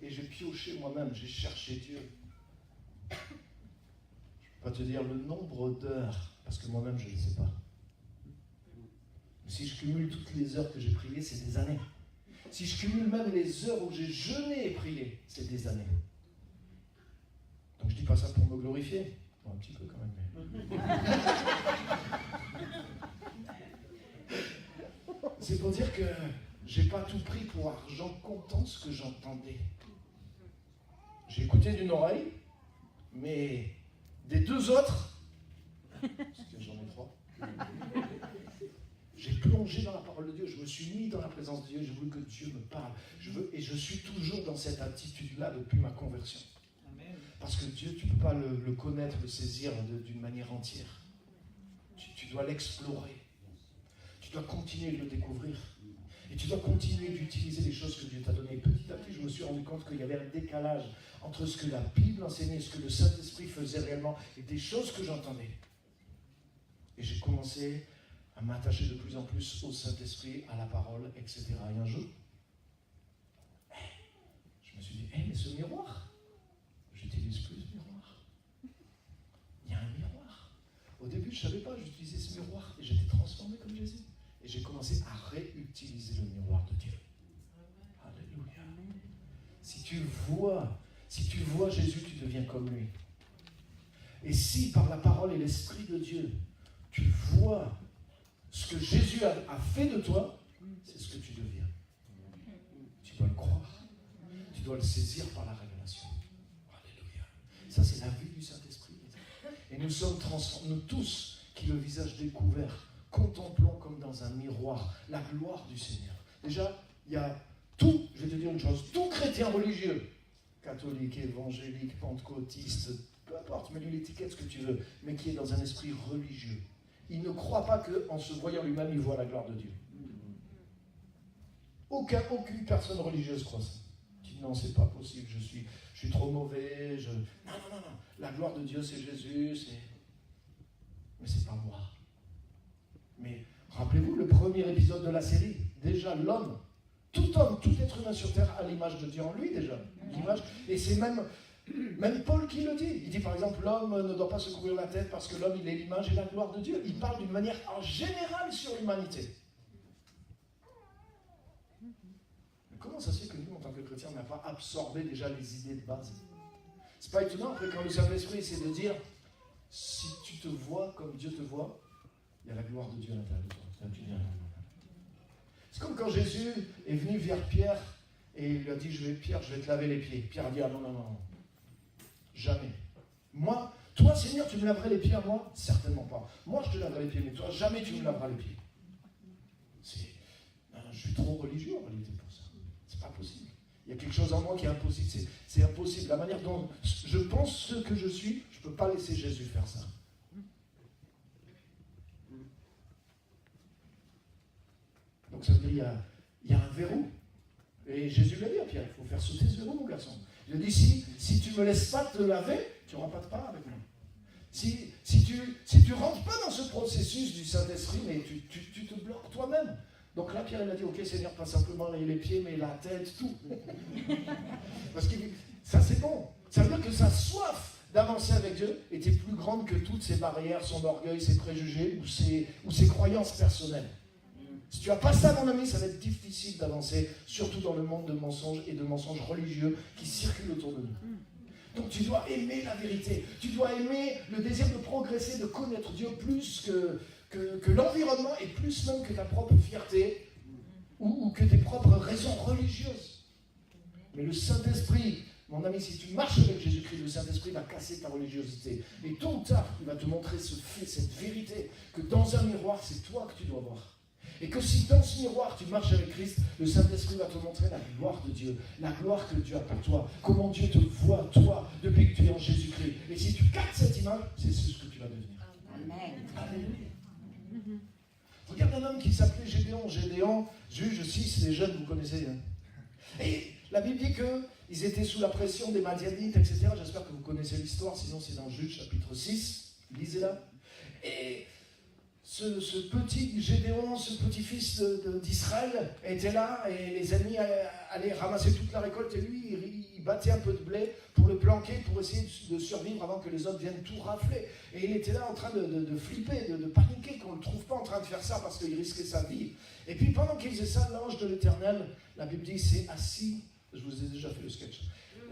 et j'ai pioché moi-même, j'ai cherché Dieu. Je ne peux pas te dire le nombre d'heures, parce que moi-même, je ne le sais pas. Mais si je cumule toutes les heures que j'ai priées, c'est des années. Si je cumule même les heures où j'ai jeûné et prié, c'est des années. Donc je ne dis pas ça pour me glorifier. Bon, un petit peu quand même. C'est pour dire que je n'ai pas tout pris pour argent comptant ce que j'entendais. J'ai écouté d'une oreille, mais des deux autres, parce que j'en ai trois, j'ai plongé dans la parole de Dieu, je me suis mis dans la présence de Dieu, je veux que Dieu me parle. Et je suis toujours dans cette attitude-là depuis ma conversion. Amen. Parce que Dieu, tu ne peux pas le connaître, le saisir d'une manière entière. Tu dois l'explorer. Tu dois continuer de le découvrir. Et tu dois continuer d'utiliser les choses que Dieu t'a données. Petit à petit, je me suis rendu compte qu'il y avait un décalage entre ce que la Bible enseignait, ce que le Saint-Esprit faisait réellement, et des choses que j'entendais. Et j'ai commencé à m'attacher de plus en plus au Saint-Esprit, à la parole, etc. Et un jour, je me suis dit, mais ce miroir, j'utilise plus ce miroir. Il y a un miroir. Au début, je ne savais pas, j'utilisais ce miroir et j'étais transformé comme Jésus. Et j'ai commencé à réutiliser le miroir de Dieu. Alléluia. Si tu vois Jésus, tu deviens comme lui. Et si par la parole et l'Esprit de Dieu, tu vois ce que Jésus a fait de toi, c'est ce que tu deviens. Tu dois le croire. Tu dois le saisir par la révélation. Alléluia. Ça, c'est la vie du Saint-Esprit. Et nous sommes transformés, nous tous, qui le visage découvert, contemplons comme dans un miroir la gloire du Seigneur. Déjà, il y a tout, je vais te dire une chose, tout chrétien religieux, catholique, évangélique, pentecôtiste, peu importe, mets-lui l'étiquette ce que tu veux, mais qui est dans un esprit religieux. Il ne croit pas qu'en se voyant lui-même, il voit la gloire de Dieu. Aucune personne religieuse croit ça. Il dit non, c'est pas possible, je suis trop mauvais. Non. La gloire de Dieu, c'est Jésus, mais c'est pas moi. Mais rappelez-vous le premier épisode de la série. Déjà, l'homme, tout être humain sur terre a l'image de Dieu en lui déjà. L'image, et c'est même Paul qui le dit. Il dit par exemple, l'homme ne doit pas se couvrir la tête parce que l'homme, il est l'image et la gloire de Dieu. Il parle d'une manière en général sur l'humanité. Mais comment ça se fait que nous, en tant que chrétiens, on n'a pas absorbé déjà les idées de base? C'est pas étonnant, après, quand le Saint-Esprit essaie de dire, si tu te vois comme Dieu te voit, il y a la gloire de Dieu à l'intérieur de toi. C'est comme quand Jésus est venu vers Pierre et il lui a dit, Pierre, je vais te laver les pieds. Pierre a dit, non. Jamais. Moi, toi, Seigneur, tu me laverais les pieds à moi? Certainement pas. Moi, je te laverai les pieds, mais toi, jamais tu me laveras les pieds. Non. je suis trop religieux en réalité pour ça. C'est pas possible. Il y a quelque chose en moi qui est impossible. C'est impossible. La manière dont je pense ce que je suis, je ne peux pas laisser Jésus faire ça. Donc ça veut dire il y a un verrou. Et Jésus l'a dit à Pierre, il faut faire sauter ce verrou, mon garçon. Il a dit, si tu ne me laisses pas te laver, tu n'auras pas de part avec moi. Si tu ne rentres pas dans ce processus du Saint-Esprit, mais tu te bloques toi-même. Donc là, Pierre, il a dit, ok Seigneur, pas simplement les pieds, mais la tête, tout. Parce que ça, c'est bon. Ça veut dire que sa soif d'avancer avec Dieu était plus grande que toutes ses barrières, son orgueil, ses préjugés ou ses croyances personnelles. Si tu n'as pas ça, mon ami, ça va être difficile d'avancer, surtout dans le monde de mensonges et de mensonges religieux qui circulent autour de nous. Donc tu dois aimer la vérité, tu dois aimer le désir de progresser, de connaître Dieu plus que l'environnement et plus même que ta propre fierté ou que tes propres raisons religieuses. Mais le Saint-Esprit, mon ami, si tu marches avec Jésus-Christ, le Saint-Esprit va casser ta religiosité. Et tôt ou tard, il va te montrer cette vérité, que dans un miroir, c'est toi que tu dois voir. Et que si dans ce miroir tu marches avec Christ, le Saint-Esprit va te montrer la gloire de Dieu, la gloire que Dieu a pour toi, comment Dieu te voit, toi, depuis que tu es en Jésus-Christ. Et si tu captes cette image, c'est ce que tu vas devenir. Amen. Alléluia. Regarde un homme qui s'appelait Gédéon. Gédéon, juge 6, les jeunes, vous connaissez. Et la Bible dit qu'ils étaient sous la pression des Madianites, etc. J'espère que vous connaissez l'histoire, sinon c'est dans Juge chapitre 6. Lisez-la. Et ce petit Gédéon, ce petit-fils d'Israël était là et les ennemis allaient ramasser toute la récolte et lui, il battait un peu de blé pour le planquer, pour essayer de survivre avant que les autres viennent tout rafler. Et il était là en train de flipper, de paniquer, qu'on ne le trouve pas en train de faire ça parce qu'il risquait sa vie. Et puis pendant qu'il faisait ça, l'ange de l'Éternel, la Bible dit, il s'est assis, je vous ai déjà fait le sketch,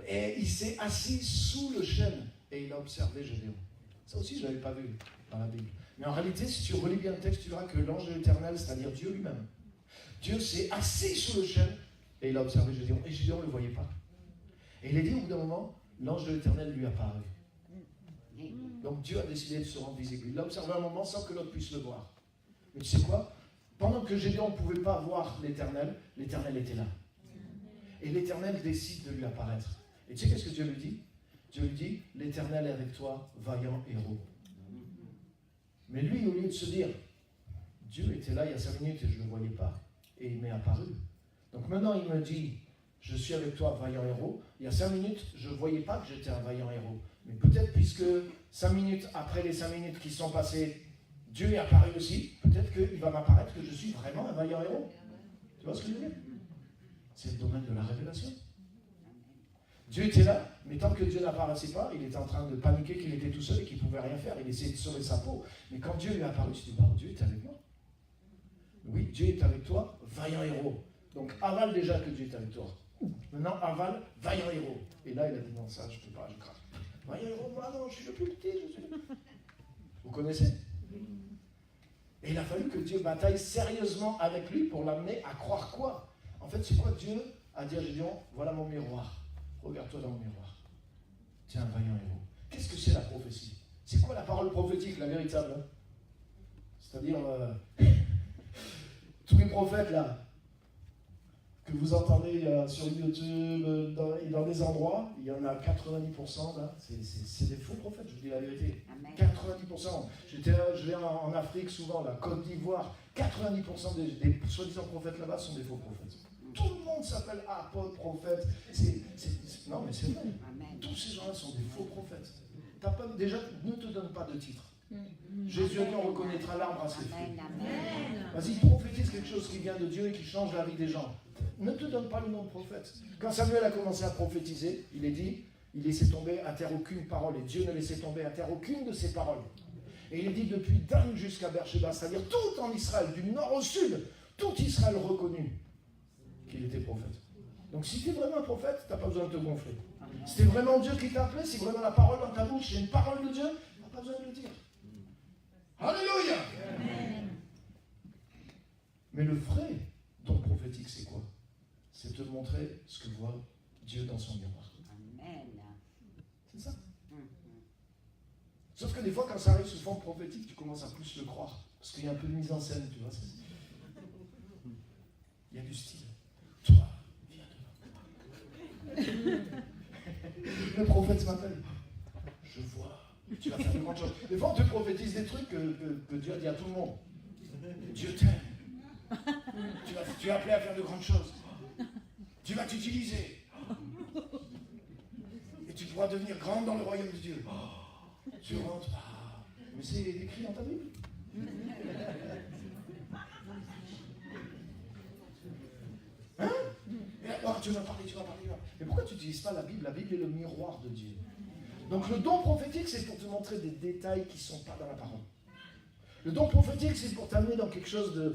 et il s'est assis sous le chêne et il a observé Gédéon. Ça aussi, je ne l'avais pas vu dans la Bible. Mais en réalité, si tu relis bien le texte, tu verras que l'ange de l'Éternel, c'est-à-dire Dieu lui-même, Dieu s'est assis sous le chêne et il a observé Gédéon. Et Gédéon ne le voyait pas. Et il est dit au bout d'un moment, l'ange de l'Éternel lui apparut. Donc Dieu a décidé de se rendre visible. Il l'a observé un moment sans que l'autre puisse le voir. Mais tu sais quoi? Pendant que Gédéon ne pouvait pas voir l'Éternel, l'Éternel était là. Et l'Éternel décide de lui apparaître. Et tu sais qu'est-ce que Dieu lui dit? Dieu lui dit, l'Éternel est avec toi, vaillant héros. Mais lui, au lieu de se dire, Dieu était là il y a 5 minutes et je ne le voyais pas, et il m'est apparu. Donc maintenant, il me dit, je suis avec toi, vaillant héros. Il y a 5 minutes, je ne voyais pas que j'étais un vaillant héros. Mais peut-être puisque 5 minutes après les 5 minutes qui sont passées, Dieu est apparu aussi, peut-être qu'il va m'apparaître que je suis vraiment un vaillant héros. Tu vois ce que je veux dire? C'est le domaine de la révélation. Dieu était là, mais tant que Dieu n'apparaissait pas, il était en train de paniquer qu'il était tout seul et qu'il ne pouvait rien faire. Il essayait de sauver sa peau. Mais quand Dieu lui est apparu, il s'est dit, oh, Dieu est avec moi. Oui, Dieu est avec toi, vaillant héros. Donc avale déjà que Dieu est avec toi. Maintenant, avale, vaillant héros. Et là, il a dit, non, ça, je ne peux pas, je craque. Vaillant héros, moi, non, je suis le plus petit. Vous connaissez? Et il a fallu que Dieu bataille sérieusement avec lui pour l'amener à croire quoi? En fait, c'est quoi? Dieu a dit à Gédéon, voilà mon miroir. Regarde-toi dans le miroir. Tu es un vaillant héros. Qu'est-ce que c'est la prophétie? C'est quoi la parole prophétique, la véritable? Hein? C'est-à-dire, tous les prophètes là, que vous entendez sur YouTube et dans des endroits, il y en a 90% là, c'est des faux prophètes, je vous dis la vérité. Amen. 90%. Je vais en Afrique souvent, la Côte d'Ivoire, 90% des soi-disant prophètes là-bas sont des faux prophètes. Tout le monde s'appelle apôtre, prophète. Non, mais c'est vrai. Amen. Tous ces gens-là sont des faux prophètes. Déjà, ne te donne pas de titre. Jésus a dit, on reconnaîtra l'arbre à ses fruits. Vas-y, prophétise quelque chose qui vient de Dieu et qui change la vie des gens. Ne te donne pas le nom de prophète. Quand Samuel a commencé à prophétiser, il est dit, il laissait tomber à terre aucune parole. Et Dieu ne laissait tomber à terre aucune de ses paroles. Et il est dit, depuis Dan jusqu'à Beersheba, c'est-à-dire tout en Israël, du nord au sud, tout Israël reconnut qu'il était prophète. Donc si tu es vraiment un prophète, tu n'as pas besoin de te gonfler. Si c'est vraiment Dieu qui t'a appelé, si vraiment la parole dans ta bouche, c'est une parole de Dieu, tu n'as pas besoin de le dire. Alléluia. Amen. Mais le vrai don prophétique, c'est quoi? C'est te montrer ce que voit Dieu dans son miroir. Amen. C'est ça. Sauf que des fois, quand ça arrive sous forme prophétique, tu commences à plus le croire. Parce qu'il y a un peu de mise en scène, tu vois. Il y a du style. Toi, viens devant. Le prophète m'appelle. Je vois. Tu vas faire de grandes choses. Des fois, on te prophétise des trucs que Dieu a dit à tout le monde. Dieu t'aime. Tu es appelé à faire de grandes choses. Tu vas t'utiliser. Et tu pourras devenir grand dans le royaume de Dieu. Tu rentres. Mais c'est écrit dans ta Bible. Hein? Tu vas parler. Mais pourquoi tu n'utilises pas la Bible? La Bible est le miroir de Dieu. Donc le don prophétique, c'est pour te montrer des détails qui ne sont pas dans la parole. Le don prophétique, c'est pour t'amener dans quelque chose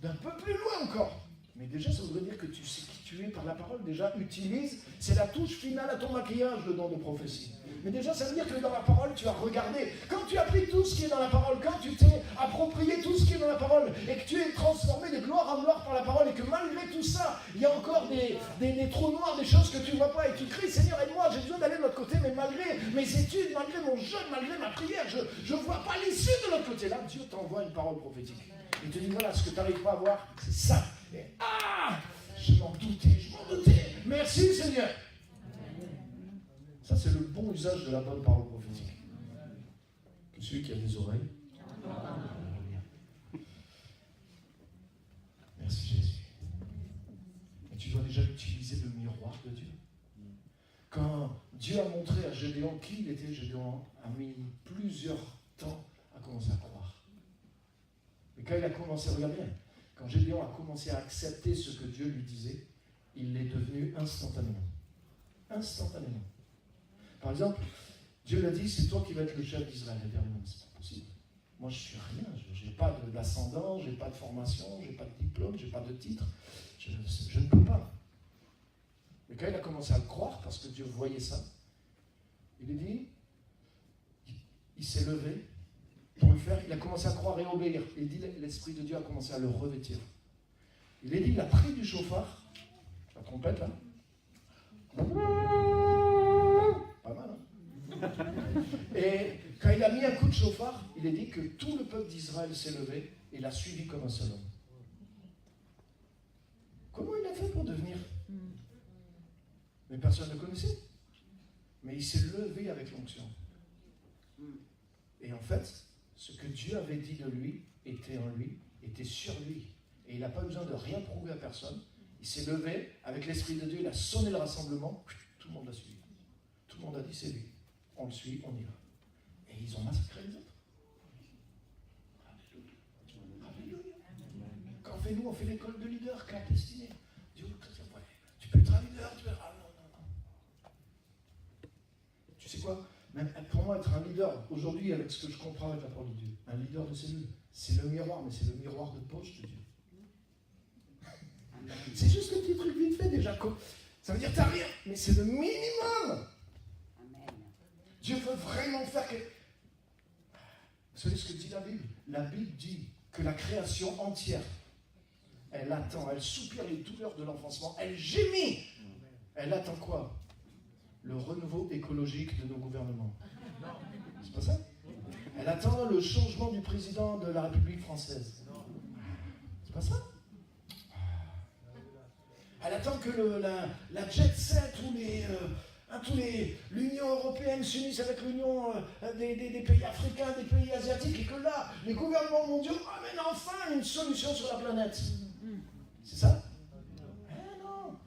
d'un peu plus loin encore. Mais déjà, ça voudrait dire que tu sais qui tu es par la parole. Déjà, utilise, c'est la touche finale à ton maquillage, le don de prophétie. Mais déjà, ça veut dire que dans la parole, tu as regardé. Quand tu as pris tout ce qui est dans la parole, quand tu t'es approprié tout ce qui est dans la parole, et que tu es transformé de gloire en gloire par la parole, et que malgré tout ça, il y a encore des trous noirs, des choses que tu ne vois pas, et tu cries, Seigneur, aide-moi, j'ai besoin d'aller de l'autre côté, mais malgré mes études, malgré mon jeûne, malgré ma prière, je ne vois pas l'issue de l'autre côté. Là, Dieu t'envoie une parole prophétique. Il te dit, voilà, ce que tu n'arrives pas à voir, c'est ça. Et, je m'en doutais. Merci Seigneur. Ça, c'est le bon usage de la bonne parole prophétique. Que celui qui a des oreilles. Merci Jésus. Et tu dois déjà utiliser le miroir de Dieu. Quand Dieu a montré à Gédéon qui il était, Gédéon a mis plusieurs temps à commencer à croire. Mais quand il a commencé à regarder, quand Gédéon a commencé à accepter ce que Dieu lui disait, il l'est devenu instantanément. Instantanément. Par exemple, Dieu l'a dit, c'est toi qui vas être le chef d'Israël. Il a dit, non, c'est pas possible. Moi, je suis rien. Je n'ai pas d'ascendant, je n'ai pas de formation, je n'ai pas de diplôme, je n'ai pas de titre. Je ne peux pas. Mais quand il a commencé à le croire, parce que Dieu voyait ça, il a dit, il s'est levé pour le faire. Il a commencé à croire et obéir. Il dit, l'Esprit de Dieu a commencé à le revêtir. Il a dit, il a pris du chauffard, la trompette là. Pas mal, hein? Et quand il a mis un coup de chauffard, il a dit que tout le peuple d'Israël s'est levé et l'a suivi comme un seul homme. Comment il a fait pour devenir? Mais personne ne le connaissait. Mais il s'est levé avec l'onction. Et en fait, ce que Dieu avait dit de lui était en lui, était sur lui. Et il n'a pas besoin de rien prouver à personne. Il s'est levé avec l'Esprit de Dieu, il a sonné le rassemblement, tout le monde l'a suivi. Tout le monde a dit c'est lui. On le suit, on y va. Et ils ont massacré les autres. Alléluia. Quand on fait l'école de leader clandestiné. Dieu, tu peux être un leader, tu peux être... non. Tu sais quoi? Même pour moi, être un leader, aujourd'hui, avec ce que je comprends avec la parole de Dieu, un leader de cellule, c'est le miroir, mais c'est le miroir de poche de Dieu. C'est juste un petit truc vite fait déjà. Ça veut dire que tu n'as rien, mais c'est le minimum. Amen. Dieu veut vraiment faire que... Vous savez ce que dit la Bible? La Bible dit que la création entière, elle attend, elle soupire les douleurs de l'enfancement, elle gémit. Elle attend quoi? Le renouveau écologique de nos gouvernements. C'est pas ça? Elle attend le changement du président de la République française. C'est pas ça? Elle attend que la jet set ou l'Union européenne s'unisse avec l'Union des pays africains, des pays asiatiques, et que là, les gouvernements mondiaux amènent enfin une solution sur la planète. C'est ça? Non.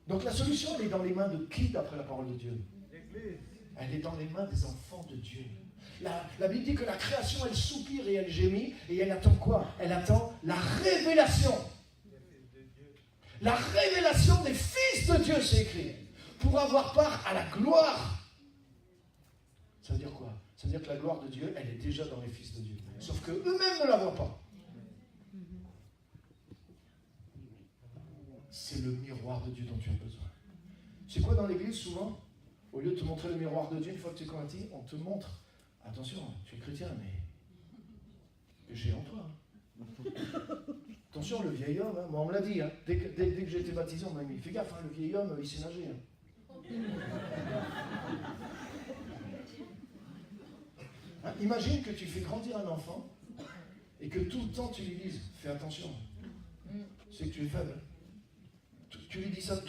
Donc la solution, elle est dans les mains de qui, d'après la parole de Dieu? Elle est dans les mains des enfants de Dieu. La Bible dit que la création, elle soupire et elle gémit, et elle attend quoi? Elle attend la révélation. La révélation des fils de Dieu, c'est écrit, pour avoir part à la gloire. Ça veut dire quoi? Ça veut dire que la gloire de Dieu, elle est déjà dans les fils de Dieu. Sauf qu'eux-mêmes ne la voient pas. C'est le miroir de Dieu dont tu as besoin. Tu sais quoi, dans l'église, souvent, au lieu de te montrer le miroir de Dieu, une fois que tu es converti, on te montre, attention, tu es chrétien, mais péché en toi. Attention, le vieil homme, hein, moi on me l'a dit, hein, dès que j'ai été baptisé, on m'a dit, fais gaffe, hein, le vieil homme, il sait nager. Hein, imagine que tu fais grandir un enfant et que tout le temps tu lui dises, fais attention, c'est que tu es faible. Tu lui dis ça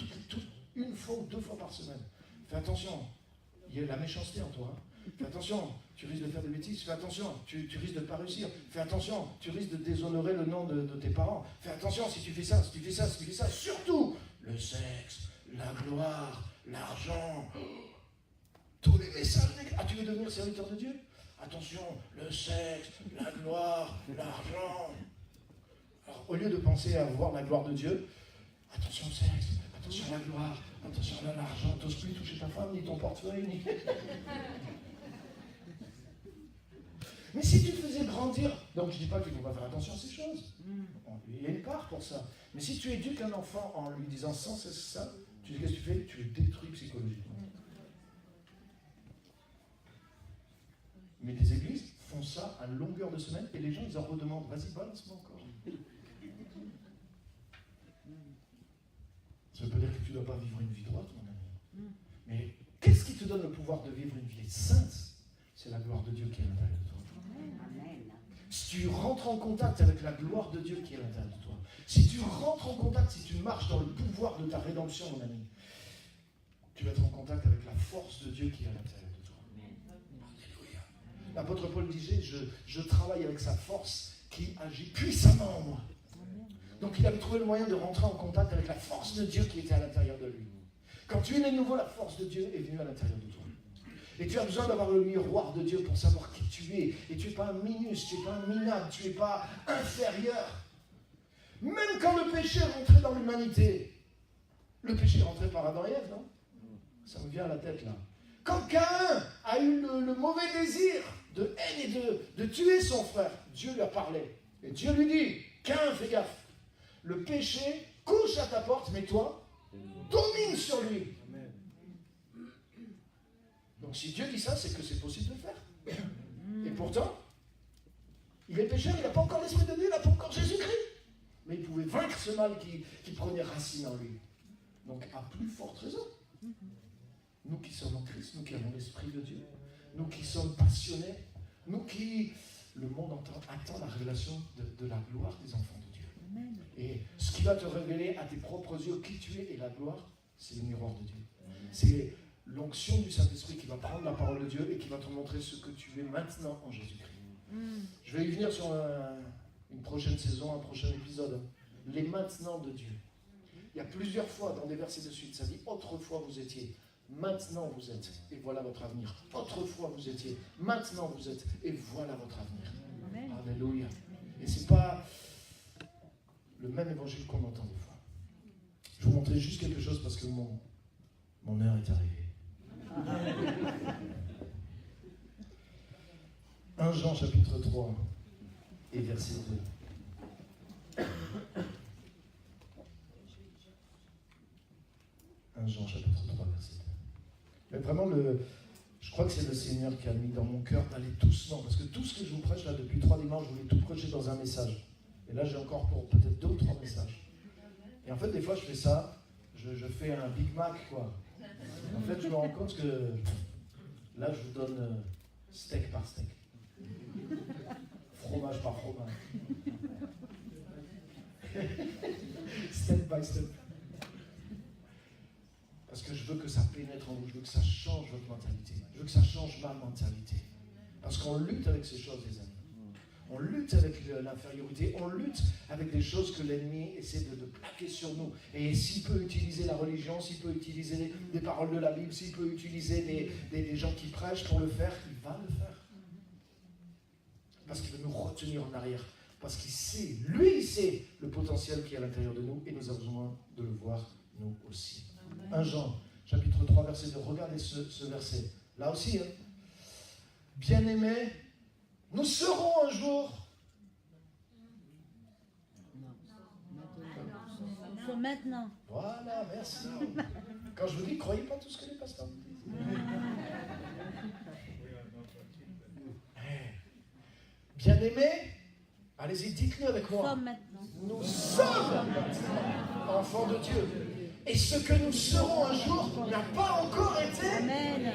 une fois ou 2 fois par semaine. Fais attention, il y a la méchanceté en toi. Fais attention, tu risques de faire des bêtises. Fais attention, tu risques de ne pas réussir. Fais attention, tu risques de déshonorer le nom de tes parents. Fais attention si tu fais ça, si tu fais ça, si tu fais ça. Surtout, le sexe, la gloire, l'argent, tous les messages. Ah, tu veux devenir serviteur de Dieu? Attention, le sexe, la gloire, l'argent. Alors, au lieu de penser à voir la gloire de Dieu, attention au sexe, attention à la gloire, attention à l'argent, t'oses plus toucher ta femme, ni ton portefeuille, ni... Mais si tu te faisais grandir, donc je ne dis pas qu'il ne faut pas faire attention à ces choses, il y a une part pour ça, mais si tu éduques un enfant en lui disant sans cesse ça, tu dis qu'est-ce que tu fais? Tu le détruis psychologiquement. Mais les églises font ça à longueur de semaine et les gens ils en redemandent, vas-y balance-moi encore. Ça veut pas dire que tu ne dois pas vivre une vie droite, mon ami. Mais qu'est-ce qui te donne le pouvoir de vivre une vie sainte? C'est la gloire de Dieu qui est à l'intérieur de toi. Amen. Si tu rentres en contact avec la gloire de Dieu qui est à l'intérieur de toi, si tu rentres en contact, si tu marches dans le pouvoir de ta rédemption, mon ami, tu vas être en contact avec la force de Dieu qui est à l'intérieur de toi. Alléluia. L'apôtre Paul disait, je travaille avec sa force qui agit puissamment en moi. Donc il avait trouvé le moyen de rentrer en contact avec la force de Dieu qui était à l'intérieur de lui. Quand tu es né de nouveau, la force de Dieu est venue à l'intérieur de toi. Et tu as besoin d'avoir le miroir de Dieu pour savoir qui tu es. Et tu n'es pas un minus, tu n'es pas un minable, tu n'es pas inférieur. Même quand le péché est rentré dans l'humanité, le péché est rentré par Adam et Ève, non? Ça me vient à la tête là. Quand Caïn a eu le mauvais désir de haine et de tuer son frère, Dieu lui a parlé. Et Dieu lui dit, Caïn, fais gaffe. Le péché couche à ta porte, mais toi, domine sur lui. Donc si Dieu dit ça, c'est que c'est possible de le faire. Et pourtant, il est pécheur, il n'a pas encore l'Esprit de Dieu, il n'a pas encore Jésus-Christ. Mais il pouvait vaincre ce mal qui prenait racine en lui. Donc à plus forte raison. Nous qui sommes en Christ, nous qui avons l'Esprit de Dieu, nous qui sommes passionnés, nous qui... Le monde attend la révélation de la gloire des enfants de Dieu. Amen. Et ce qui va te révéler à tes propres yeux qui tu es et la gloire, c'est le miroir de Dieu. C'est l'onction du Saint-Esprit qui va prendre la parole de Dieu et qui va te montrer ce que tu es maintenant en Jésus-Christ. Je vais y venir sur une prochaine saison, un prochain épisode. Les maintenant de Dieu. Il y a plusieurs fois dans des versets de suite, ça dit autrefois vous étiez, maintenant vous êtes, et voilà votre avenir. Autrefois vous étiez, maintenant vous êtes, et voilà votre avenir. Amen. Alléluia. Et c'est pas le même évangile qu'on entend des fois. Je vais vous montrer juste quelque chose parce que mon heure est arrivée. 1 Jean chapitre 3 et verset 2. 1 Jean chapitre 3 verset 2. Mais vraiment, je crois que c'est le Seigneur qui a mis dans mon cœur d'aller doucement, parce que tout ce que je vous prêche là depuis 3 dimanches, je voulais tout prêcher dans un message. Et là, j'ai encore pour peut-être 2 ou 3 messages. Et en fait, des fois, je fais ça, je fais un Big Mac, quoi. En fait, je me rends compte que là, je vous donne steak par steak. Fromage par fromage. Step by step. Parce que je veux que ça pénètre en vous, je veux que ça change votre mentalité. Je veux que ça change ma mentalité. Parce qu'on lutte avec ces choses, les amis. On lutte avec l'infériorité, on lutte avec des choses que l'ennemi essaie de plaquer sur nous. Et s'il peut utiliser la religion, s'il peut utiliser des paroles de la Bible, s'il peut utiliser des gens qui prêchent pour le faire, il va le faire. Parce qu'il veut nous retenir en arrière. Parce qu'il sait, lui, il sait le potentiel qui est à l'intérieur de nous et nous avons besoin de le voir, nous aussi. 1 Jean, chapitre 3, verset 2. Regardez ce verset. Là aussi, bien-aimés, nous serons un jour. Il faut maintenant. Voilà, merci. Quand je vous dis, croyez pas tout ce que les pasteurs disent. Bien-aimés, allez-y, dites-le avec moi. Nous sommes maintenant enfants de Dieu. Et ce que nous serons un jour n'a pas encore été. Amen.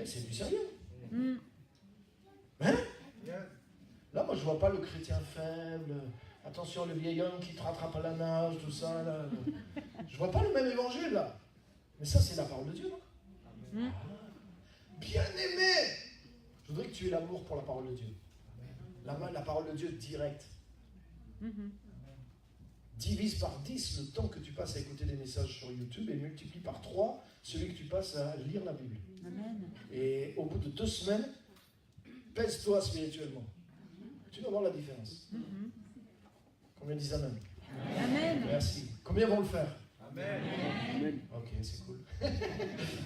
C'est du sérieux. Hein? Là, moi, je ne vois pas le chrétien faible, Attention, le vieil homme qui te rattrape à la nage, tout ça. Là. Je vois pas le même évangile là. Mais ça, c'est la parole de Dieu, non? Bien-aimé, je voudrais que tu aies l'amour pour la parole de Dieu. La parole de Dieu directe. Divise par 10 le temps que tu passes à écouter des messages sur YouTube et multiplie par 3 celui que tu passes à lire la Bible. Amen. Et au bout de 2 semaines, pèse-toi spirituellement. Tu vas voir la différence. Combien disent Amen? Amen. Merci. Combien vont le faire? Amen. Ok, c'est cool.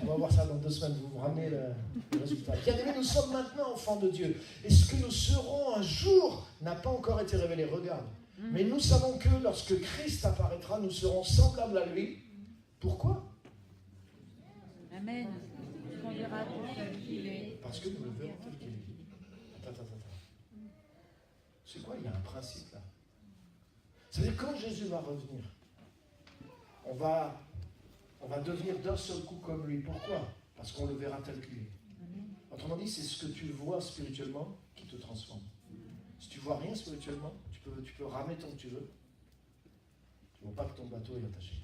On va voir ça dans 2 semaines, vous ramenez le résultat. Bien-aimés, nous sommes maintenant enfants de Dieu. Et ce que nous serons un jour n'a pas encore été révélé. Regarde. Mais nous savons que lorsque Christ apparaîtra, nous serons semblables à lui. Pourquoi? Amen. On verra tel qu'il est. Parce que nous le verrons tel qu'il est. Attends. C'est quoi? Il y a un principe là. C'est-à-dire quand Jésus va revenir, on va devenir d'un seul coup comme lui. Pourquoi? Parce qu'on le verra tel qu'il est. Autrement dit, c'est ce que tu vois spirituellement qui te transforme. Si tu vois rien spirituellement, tu peux ramer tant que tu veux. Tu ne vois pas que ton bateau est attaché.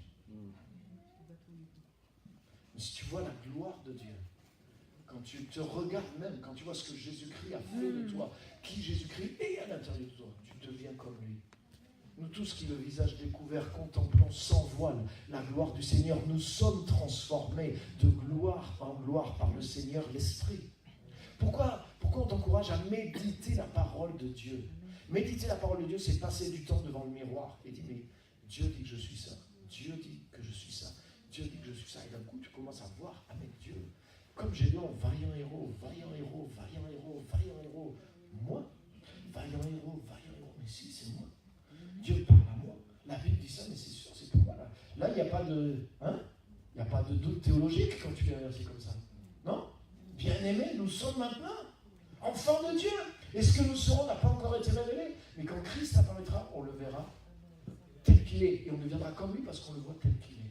Mais si tu vois la gloire de Dieu, quand tu te regardes même, quand tu vois ce que Jésus-Christ a fait de toi, qui Jésus-Christ est à l'intérieur de toi, tu deviens comme lui. Nous tous qui, le visage découvert, contemplons sans voile la gloire du Seigneur, nous sommes transformés de gloire en gloire par le Seigneur, l'Esprit. Pourquoi on t'encourage à méditer la parole de Dieu? Méditer la parole de Dieu, c'est passer du temps devant le miroir et dire, mais Dieu dit que je suis ça, Dieu dit que je suis ça, Dieu dit que je suis ça. Et d'un coup, tu commences à voir, ah mais Dieu, comme j'ai dit, vaillant héros, moi, vaillant héros, mais si, c'est moi. Dieu parle à moi. La Bible dit ça, mais c'est sûr, c'est pour moi. Là, il n'y a pas de doute théologique quand tu viens verser comme ça. Non? Bien-aimés, nous sommes maintenant enfants de Dieu. Et ce que nous serons n'a pas encore été révélé. Mais quand Christ apparaîtra, on le verra tel qu'il est. Et on deviendra comme lui parce qu'on le voit tel qu'il est.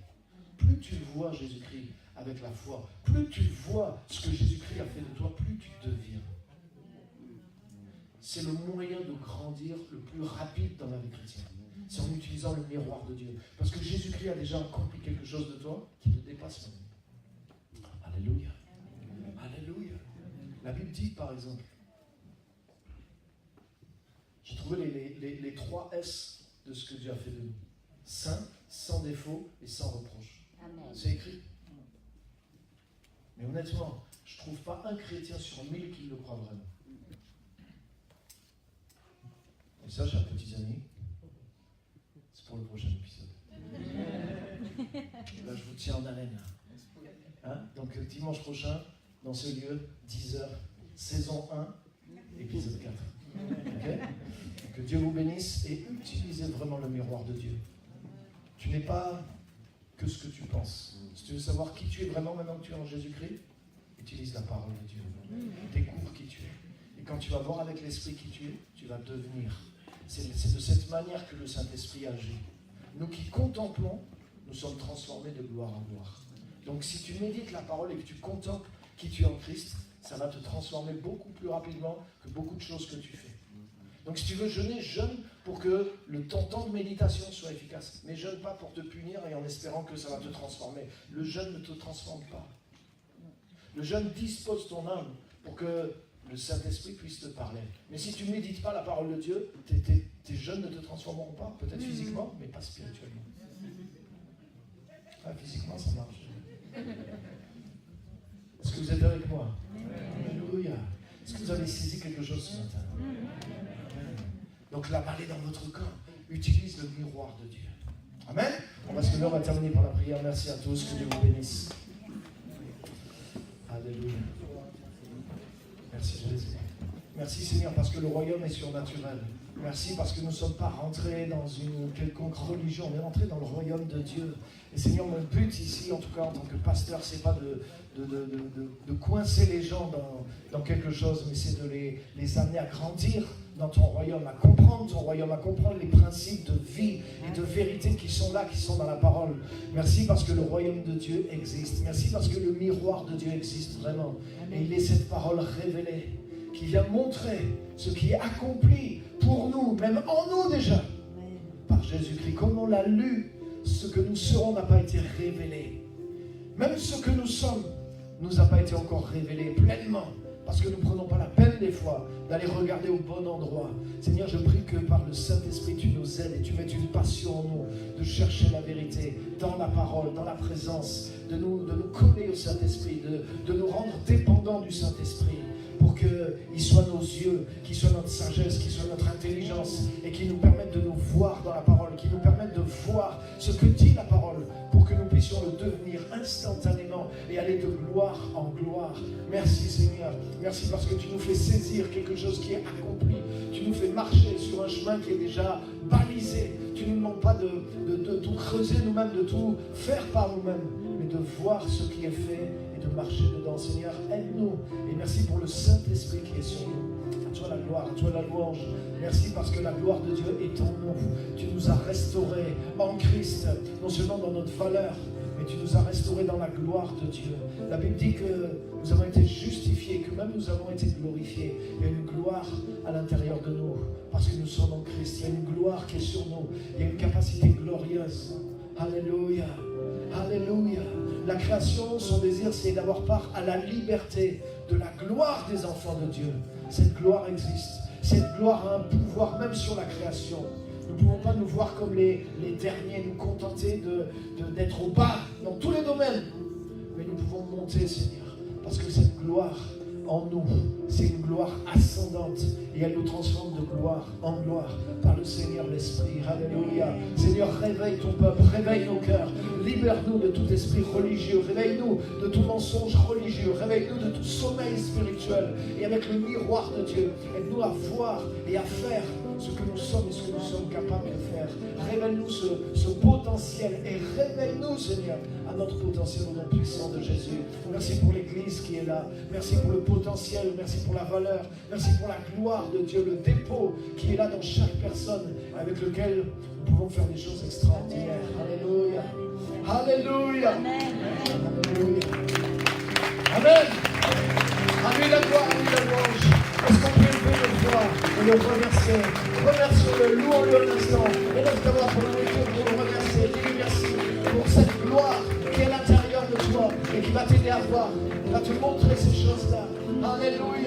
Plus tu vois Jésus-Christ avec la foi, plus tu vois ce que Jésus-Christ a fait de toi, plus tu deviens. C'est le moyen de grandir le plus rapide dans la vie chrétienne. C'est en utilisant le miroir de Dieu. Parce que Jésus-Christ a déjà accompli quelque chose de toi qui te dépasse même. Alléluia. Alléluia. La Bible dit, par exemple, j'ai trouvé les 3 S de ce que Dieu a fait de nous. Saint, sans défaut et sans reproche. Amen. C'est écrit. Mais honnêtement, je ne trouve pas un chrétien sur 1000 qui le croit vraiment. Et ça, chers petits amis, c'est pour le prochain épisode. Là, je vous tiens en haleine. Hein? Donc, dimanche prochain, dans ce lieu, 10h, saison 1, épisode 4. Okay? Que Dieu vous bénisse et utilisez vraiment le miroir de Dieu. Tu n'es pas que ce que tu penses. Si tu veux savoir qui tu es vraiment maintenant que tu es en Jésus-Christ, utilise la parole de Dieu. Découvre qui tu es. Et quand tu vas voir avec l'Esprit qui tu es, tu vas devenir. C'est de cette manière que le Saint-Esprit agit. Nous qui contemplons, nous sommes transformés de gloire en gloire. Donc si tu médites la parole et que tu contemples qui tu es en Christ, ça va te transformer beaucoup plus rapidement que beaucoup de choses que tu fais. Donc si tu veux jeûner, jeûne pour que ton temps de méditation soit efficace. Mais jeûne pas pour te punir et en espérant que ça va te transformer. Le jeûne ne te transforme pas. Le jeûne dispose ton âme pour que le Saint-Esprit puisse te parler. Mais si tu ne médites pas la parole de Dieu, tes jeûnes ne te transformeront pas, peut-être physiquement, mais pas spirituellement. Ah, physiquement, ça marche. Est-ce que vous êtes avec moi? Alléluia. Est-ce que vous avez saisi quelque chose ce matin? Donc la balle est dans votre camp. Utilise le miroir de Dieu. Amen. Parce que là, on va terminer par la prière. Merci à tous. Que Dieu vous bénisse. Alléluia. Merci Jésus. Merci Seigneur parce que le royaume est surnaturel. Merci parce que nous ne sommes pas rentrés dans une quelconque religion, on est rentrés dans le royaume de Dieu. Et Seigneur, mon but ici, en tout cas en tant que pasteur, c'est pas de coincer les gens dans quelque chose, mais c'est de les amener à grandir dans ton royaume, à comprendre ton royaume, à comprendre les principes de vie et de vérité qui sont là, qui sont dans la parole. Merci parce que le royaume de Dieu existe. Merci parce que le miroir de Dieu existe vraiment. Et il est cette parole révélée qui vient montrer ce qui est accompli pour nous, même en nous déjà, par Jésus-Christ. Comme on l'a lu, ce que nous serons n'a pas été révélé. Même ce que nous sommes nous a pas été encore révélé pleinement. Parce que nous ne prenons pas la peine des fois d'aller regarder au bon endroit. Seigneur, je prie que par le Saint-Esprit, tu nous aides et tu mettes une passion en nous de chercher la vérité dans la parole, dans la présence, de nous coller au Saint-Esprit, de nous rendre dépendants du Saint-Esprit pour qu'il soit nos yeux, qu'il soit notre sagesse, qu'il soit notre intelligence et qu'il nous permette de nous voir dans la parole, qu'il nous permette de voir ce que dit la parole pour que nous puissions le devenir instantanément et aller de gloire en gloire. Merci Seigneur, merci parce que tu nous fais saisir quelque chose qui est accompli, tu nous fais marcher sur un chemin qui est déjà balisé, tu ne nous demandes pas de tout creuser nous-mêmes, de tout faire par nous-mêmes, mais de voir ce qui est fait et de marcher dedans. Seigneur, aide-nous et merci pour le Saint-Esprit qui est sur nous. À toi la gloire, à toi la louange. Merci parce que la gloire de Dieu est en nous. Tu nous as restaurés en Christ, non seulement dans notre valeur, mais tu nous as restaurés dans la gloire de Dieu. La Bible dit que nous avons été justifiés, que même nous avons été glorifiés. Il y a une gloire à l'intérieur de nous, parce que nous sommes en Christ. Il y a une gloire qui est sur nous. Il y a une capacité glorieuse. Alléluia. Alléluia. La création, son désir, c'est d'avoir part à la liberté de la gloire des enfants de Dieu. Cette gloire existe. Cette gloire a un pouvoir même sur la création. Nous ne pouvons pas nous voir comme les derniers, nous contenter d'être au bas dans tous les domaines. Mais nous pouvons monter, Seigneur, parce que cette gloire en nous, c'est une gloire ascendante et elle nous transforme de gloire en gloire par le Seigneur l'Esprit. Alléluia. Seigneur, réveille ton peuple, réveille nos cœurs, libère-nous de tout esprit religieux, réveille-nous de tout mensonge religieux, réveille-nous de tout sommeil spirituel et avec le miroir de Dieu, aide-nous à voir et à faire ce que nous sommes et ce que nous sommes capables de faire. Révèle-nous ce potentiel et révèle-nous, Seigneur, à notre potentiel au nom puissant de Jésus. Merci pour l'Église qui est là. Merci pour le potentiel. Merci pour la valeur. Merci pour la gloire de Dieu, le dépôt qui est là dans chaque personne avec lequel nous pouvons faire des choses extraordinaires. Alléluia. Alléluia. Alléluia. Amen. À lui la gloire, à lui la louange. Est-ce qu'on peut lever nos voix et le remercier? Remercions-le, louons-le un instant. Et lève ta voix pour le retour, pour le remercier. Dis-lui merci pour cette gloire qui est à l'intérieur de toi et qui va t'aider à voir. Il va te montrer ces choses-là. Alléluia.